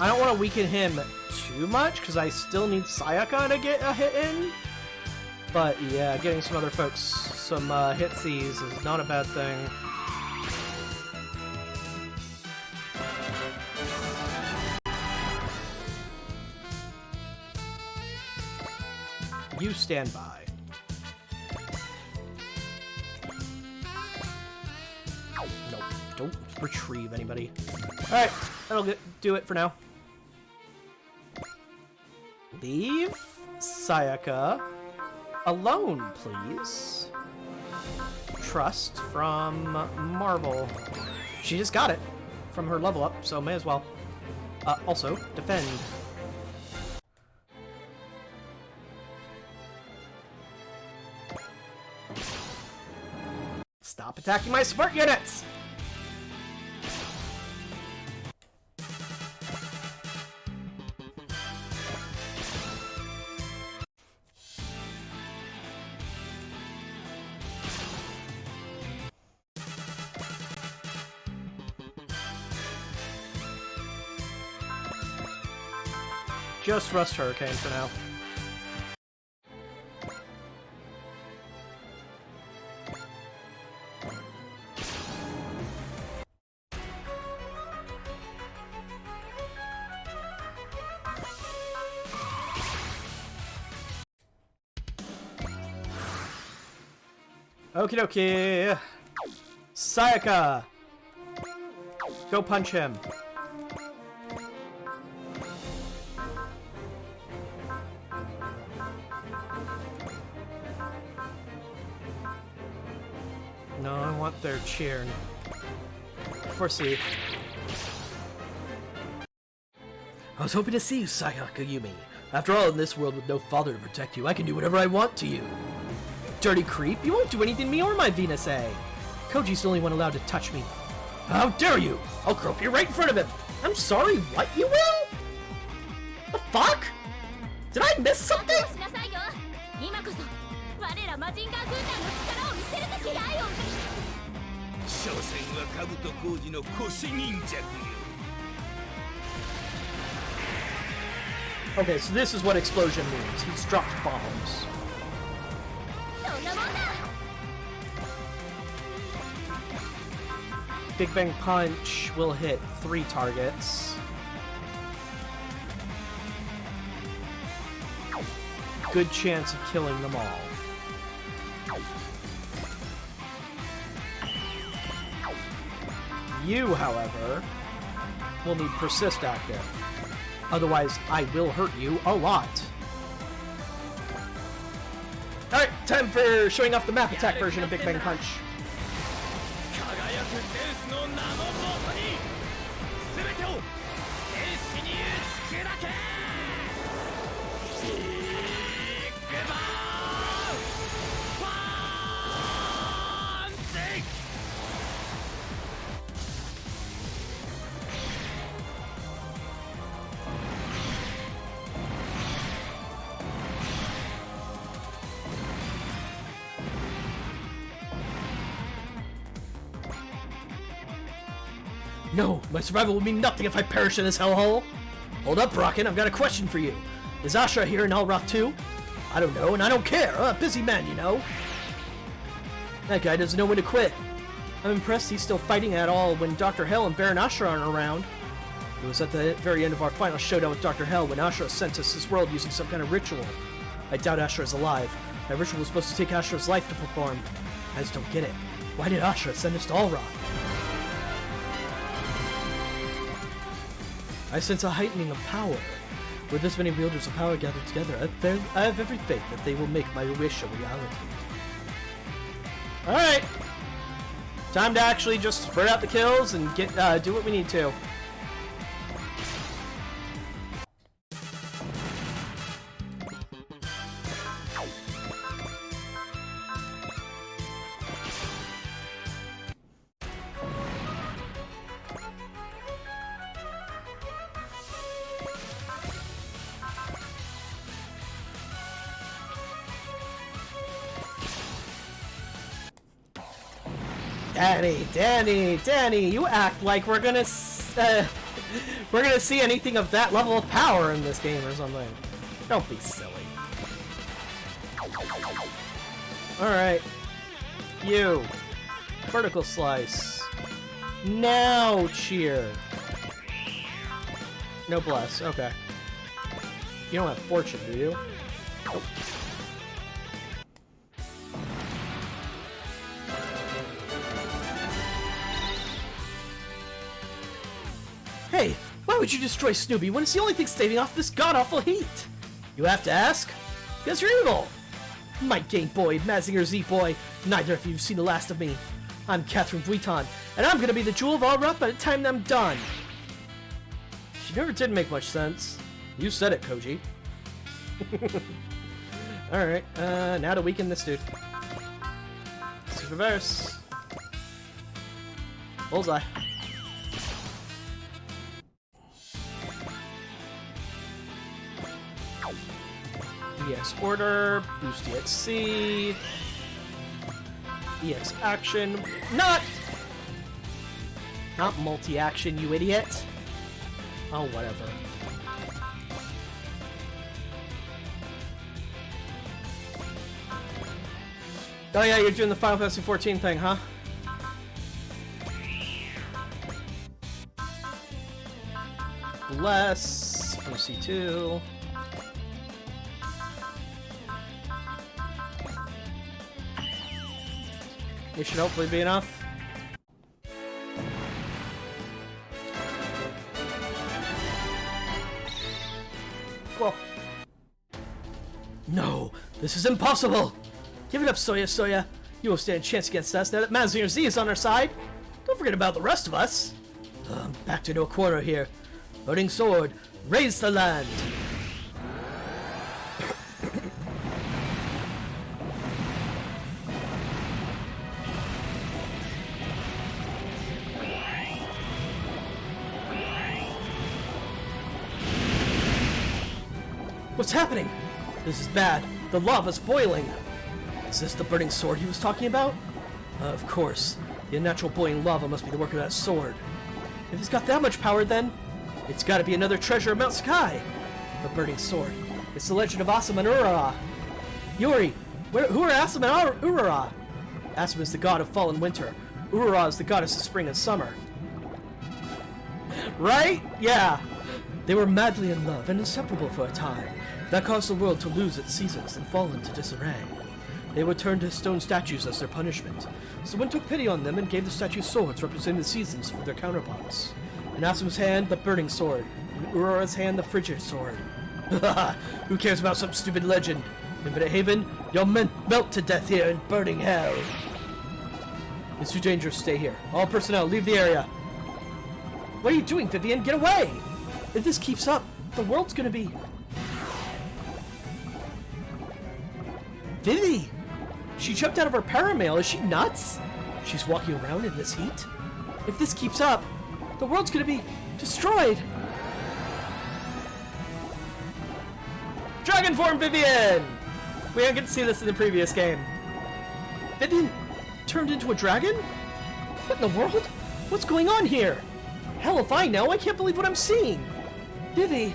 A: I don't want to weaken him too much, because I still need Sayaka to get a hit in. But yeah, getting some other folks some hitsies is not a bad thing. You stand by. Nope, don't retrieve anybody. Alright, that'll do it for now. Leave Sayaka alone, please. Trust from Marvel. She just got it from her level up, so may as well. Also, defend. Stop attacking my support units! Just Rust Hurricane for now. Okie dokie. Sayaka! Go punch him. No, I want their cheer. Foresee. I was hoping to see you, Sayaka Yumi. After all, in this world with no father to protect you, I can do whatever I want to you. Dirty creep, you won't do anything to me or my Venus A. Koji's the only one allowed to touch me. How dare you! I'll grope you right in front of him! I'm sorry, what you will? The fuck? Did I miss something? Okay, so this is what explosion means. He's dropped bombs. Big Bang Punch will hit 3 targets. Good chance of killing them all. You, however, will need Persist active. Otherwise, I will hurt you a lot. Alright, time for showing off the map attack version of Big Bang Punch. No, my survival will mean nothing if I perish in this hellhole. Hold up, Rocket, I've got a question for you. Is Asha here in Elroth too? I don't know, and I don't care. Busy man, you know. That guy doesn't know when to quit. I'm impressed he's still fighting at all when Dr. Hell and Baron Ashura aren't around. It was at the very end of our final showdown with Dr. Hell when Ashura sent us this world using some kind of ritual. I doubt Ashura's alive. That ritual was supposed to take Ashura's life to perform. I just don't get it. Why did Ashura send us to Elroth? I sense a heightening of power. With this many wielders of power gathered together, I have every faith that they will make my wish a reality. Alright! Time to actually just spread out the kills and get do what we need to. Danny, you act like we're gonna see anything of that level of power in this game or something. Don't be silly. Alright. You. Vertical slice. Now cheer. No bless. Okay. You don't have fortune, do you? Nope. Hey, why would you destroy Snoopy when it's the only thing staving off this god-awful heat? You have to ask? Because you're evil! My Game Boy, Mazinger Z-Boy, neither of you have seen the last of me. I'm Catherine Vuitton, and I'm gonna be the Jewel of All-Roth by the time I'm done. She never did make much sense. You said it, Koji. Alright, now to weaken this dude. Reverse. Bullseye. EX order, boost EXC, EX action, not multi-action, you idiot. Oh, whatever. Oh yeah, you're doing the Final Fantasy 14 thing, huh? Less OC2. This should hopefully be enough. Cool. No, this is impossible! Give it up, Soya. You won't stand a chance against us now that Mazinger Z is on our side. Don't forget about the rest of us. Backed into a corner here. Burning Sword, raise the land! What's happening? This is bad. The lava's boiling. Is this the burning sword he was talking about? Of course. The unnatural boiling lava must be the work of that sword. If it's got that much power, then it's gotta be another treasure of Mount Sakai. The burning sword. It's the legend of Asuma and Urara. Yuri, who are Asuma and Urara? Asuma is the god of fall and winter. Urara is the goddess of spring and summer. Right? Yeah. They were madly in love and inseparable for a time. That caused the world to lose its seasons and fall into disarray. They were turned to stone statues as their punishment. Someone took pity on them and gave the statues swords representing the seasons for their counterparts. In Asuma's hand, the burning sword. In Urara's hand, the frigid sword. Who cares about some stupid legend? Infinite Haven, you'll melt to death here in burning hell. It's too dangerous to stay here. All personnel, leave the area. What are you doing, Vivian? Get away! If this keeps up, the world's gonna be... Vivi! She jumped out of her paramail. Is she nuts? She's walking around in this heat? If this keeps up, the world's gonna be destroyed! Dragon form Vivian! We didn't get to see this in the previous game. Vivian turned into a dragon? What in the world? What's going on here? Hell if I know, I can't believe what I'm seeing! Vivi!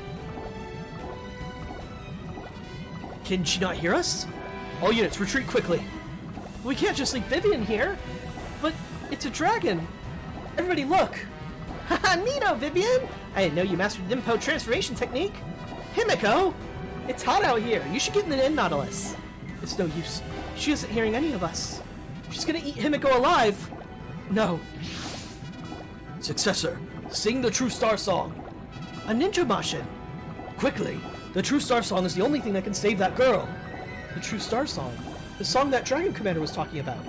A: Can she not hear us? All units, retreat quickly. We can't just leave Vivian here. But it's a dragon. Everybody look. Haha, neato, Vivian! I didn't know you mastered the Nimpo transformation technique. Himiko! It's hot out here. You should get in the inn, Nautilus. It's no use. She isn't hearing any of us. She's gonna eat Himiko alive. No. Successor, sing the True Star Song. A ninja Mashin. Quickly. The True Star Song is the only thing that can save that girl. The True Star Song. The song that Dragon Commander was talking about.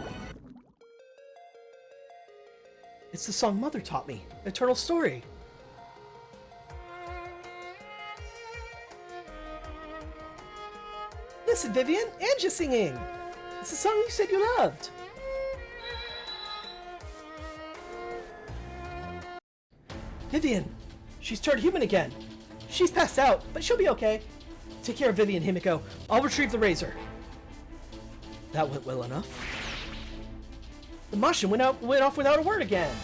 A: It's the song Mother taught me. Eternal Story. Listen, Vivian, Angie's singing. It's the song you said you loved. Vivian, she's turned human again. She's passed out, but she'll be okay. Take care of Vivian, Himiko. I'll retrieve the razor. That went well enough. The Mashin went off without a word again.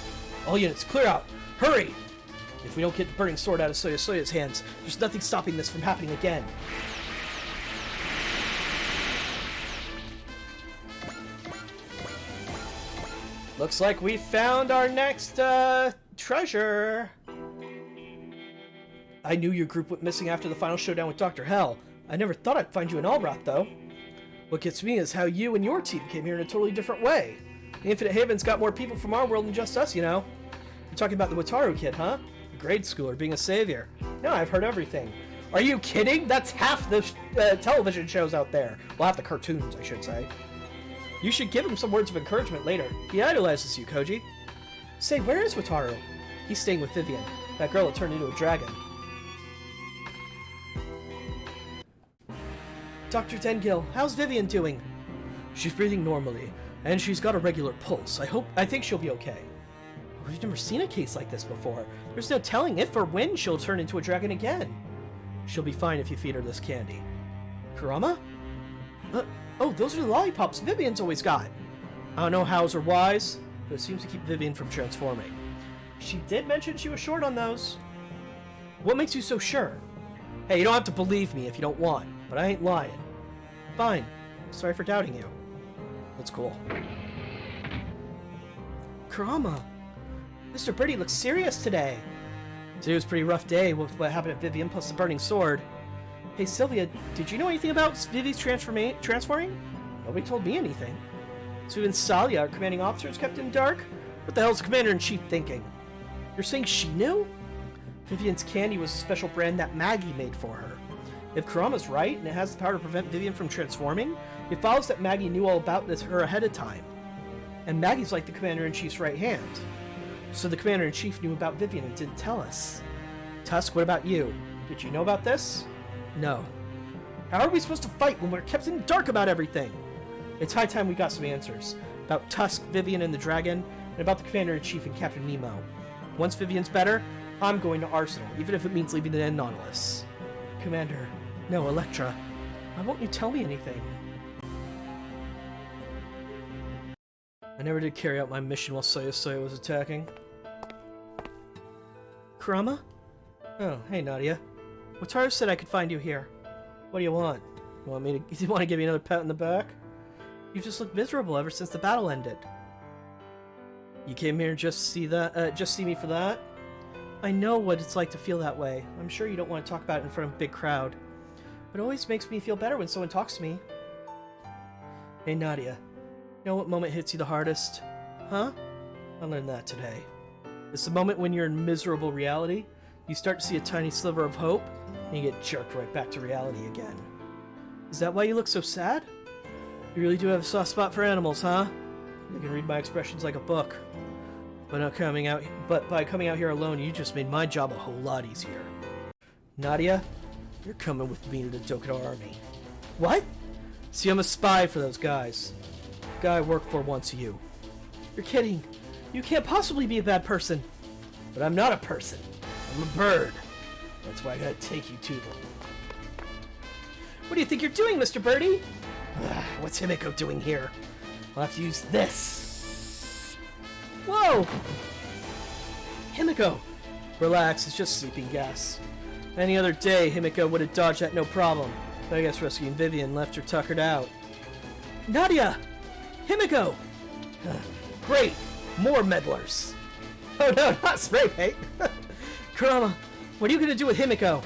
A: All units, clear out. Hurry! If we don't get the burning sword out of Soya's hands, there's nothing stopping this from happening again. Looks like we found our next, treasure. I knew your group went missing after the final showdown with Dr. Hell. I never thought I'd find you in All-Roth, though. What gets me is how you and your team came here in a totally different way. The Infinite Haven's got more people from our world than just us, you know. You're talking about the Wataru kid, huh? A grade schooler being a savior. No, I've heard everything. Are you kidding? That's half the television shows out there. Well, half the cartoons, I should say. You should give him some words of encouragement later. He idolizes you, Koji. Say, where is Wataru? He's staying with Vivian. That girl had turned into a dragon. Dr. Tengil, how's Vivian doing? She's breathing normally, and she's got a regular pulse. I think she'll be okay. We've never seen a case like this before. There's no telling if or when she'll turn into a dragon again. She'll be fine if you feed her this candy. Kurama? Oh, those are the lollipops Vivian's always got. I don't know hows or whys, but it seems to keep Vivian from transforming. She did mention she was short on those. What makes you so sure? Hey, you don't have to believe me if you don't want, but I ain't lying. Fine. Sorry for doubting you. That's cool. Kurama! Mr. Birdie looks serious today. Today was a pretty rough day with what happened at Vivian plus the burning sword. Hey Sylvia, did you know anything about Vivi's transforming? Nobody told me anything. So even Salia, our commanding officer, is kept in dark? What the hell's the Commander-in-Chief thinking? You're saying she knew? Vivian's candy was a special brand that Maggie made for her. If Kurama's right, and it has the power to prevent Vivian from transforming, it follows that Maggie knew all about this her ahead of time. And Maggie's like the Commander-in-Chief's right hand. So the Commander-in-Chief knew about Vivian and didn't tell us. Tusk, what about you? Did you know about this? No. How are we supposed to fight when we're kept in the dark about everything? It's high time we got some answers. About Tusk, Vivian and the dragon, and about the Commander-in-Chief and Captain Nemo. Once Vivian's better, I'm going to Arsenal, even if it means leaving the Nautilus. Commander, no, Electra. Why won't you tell me anything? I never did carry out my mission while Soya was attacking. Kurama? Oh, hey Nadia. Wataru said I could find you here. What do you want? You want to give me another pat in the back? You just look miserable ever since the battle ended. You came here just to see me for that? I know what it's like to feel that way. I'm sure you don't want to talk about it in front of a big crowd. But it always makes me feel better when someone talks to me. Hey Nadia, you know what moment hits you the hardest? Huh? I learned that today. It's the moment when you're in miserable reality, you start to see a tiny sliver of hope, and you get jerked right back to reality again. Is that why you look so sad? You really do have a soft spot for animals, huh? You can read my expressions like a book. But by coming out here alone, you just made my job a whole lot easier. Nadia, you're coming with me to the Dokuro Army. What? See, I'm a spy for those guys. The guy I work for wants you. You're kidding. You can't possibly be a bad person. But I'm not a person. I'm a bird. That's why I gotta take you to them. What do you think you're doing, Mr. Birdie? What's Himiko doing here? I'll have to use this. Whoa! Himiko! Relax, it's just sleeping gas. Any other day, Himiko would have dodged that no problem. But I guess rescuing Vivian left her tuckered out. Nadia! Himiko! Great! More meddlers! Oh no, not spray paint! Kurama, what are you gonna do with Himiko?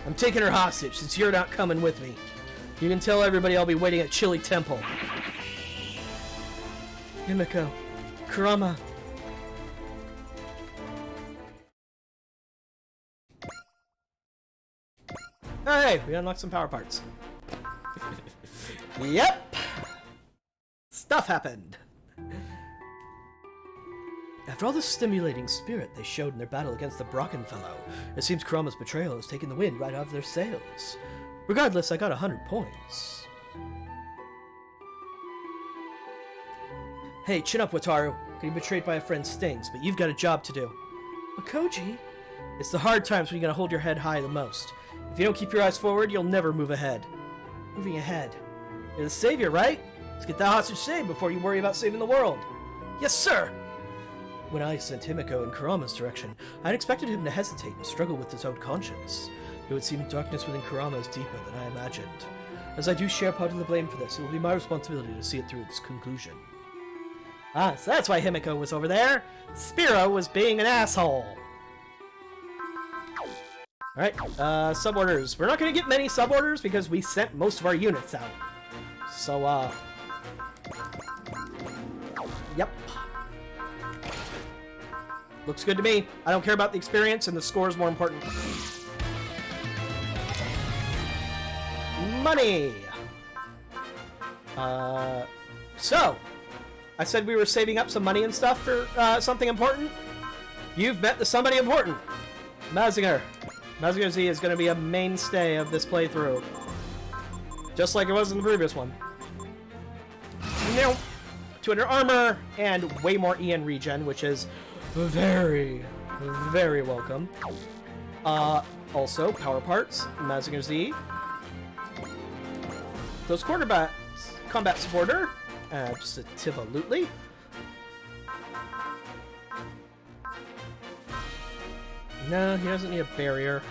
A: I'm taking her hostage since you're not coming with me. You can tell everybody I'll be waiting at Chili Temple. Himiko, Kurama. Hey, we unlocked some power parts. Yep! Stuff happened. After all the stimulating spirit they showed in their battle against the Brocken fellow, it seems Kurama's betrayal has taken the wind right out of their sails. Regardless, I got 100 points. Hey, chin up, Wataru. Getting betrayed by a friend stings, but you've got a job to do. But Koji? It's the hard times when you gotta hold your head high the most. If you don't keep your eyes forward, you'll never move ahead. Moving ahead. You're the savior, right? Let's get that hostage saved before you worry about saving the world. Yes, sir! When I sent Himiko in Kurama's direction, I'd expected him to hesitate and struggle with his own conscience. It would seem darkness within Kurama is deeper than I imagined. As I do share part of the blame for this, it will be my responsibility to see it through its conclusion. Ah, so that's why Himiko was over there. Spiro was being an asshole. Alright, sub-orders. We're not gonna get many sub-orders because we sent most of our units out. So, yep. Looks good to me. I don't care about the experience, and the score is more important. money. So, I said we were saving up some money and stuff for something important. You've met the somebody important. Mazinger. Mazinger Z is going to be a mainstay of this playthrough. Just like it was in the previous one. Now, 200 armor and way more EN regen, which is very, very welcome. Also, power parts, Mazinger Z. Those quarterbacks, combat supporter, absolutely. No, he doesn't need a barrier.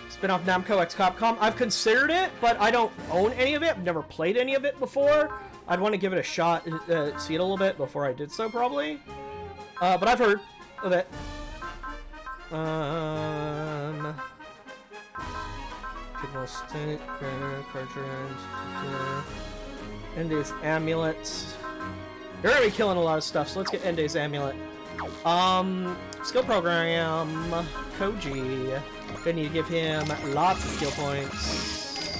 A: Spin-off Namco X Capcom. I've considered it, but I don't own any of it. I've never played any of it before. I'd want to give it a shot, see it a little bit before I did so, probably. But I've heard of it. Signal stick, cartridge, Ende's amulet. You're gonna be killing a lot of stuff, so let's get Ende's amulet. Skill program, Koji. Gonna need to give him lots of skill points.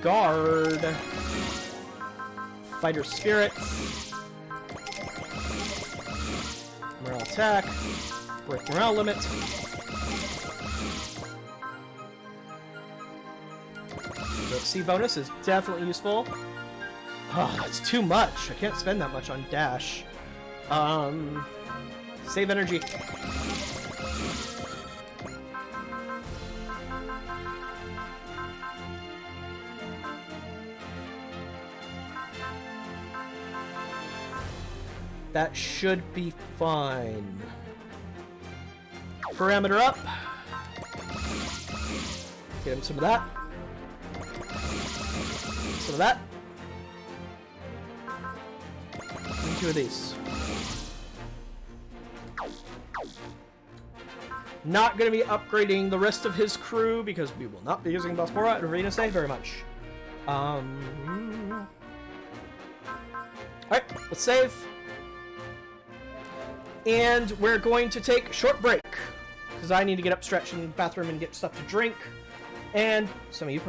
A: Guard. Fighter spirit. Morale attack. Break morale limit. The C bonus is definitely useful. Oh, it's too much. I can't spend that much on dash. Save energy. That should be fine. Parameter up. Get him some of that. Some of that. And 2 of these. Not going to be upgrading the rest of his crew because we will not be using Bospora and Arena Say very much. Alright, let's save. And we're going to take a short break because I need to get up, stretch in the bathroom and get stuff to drink. And some of you probably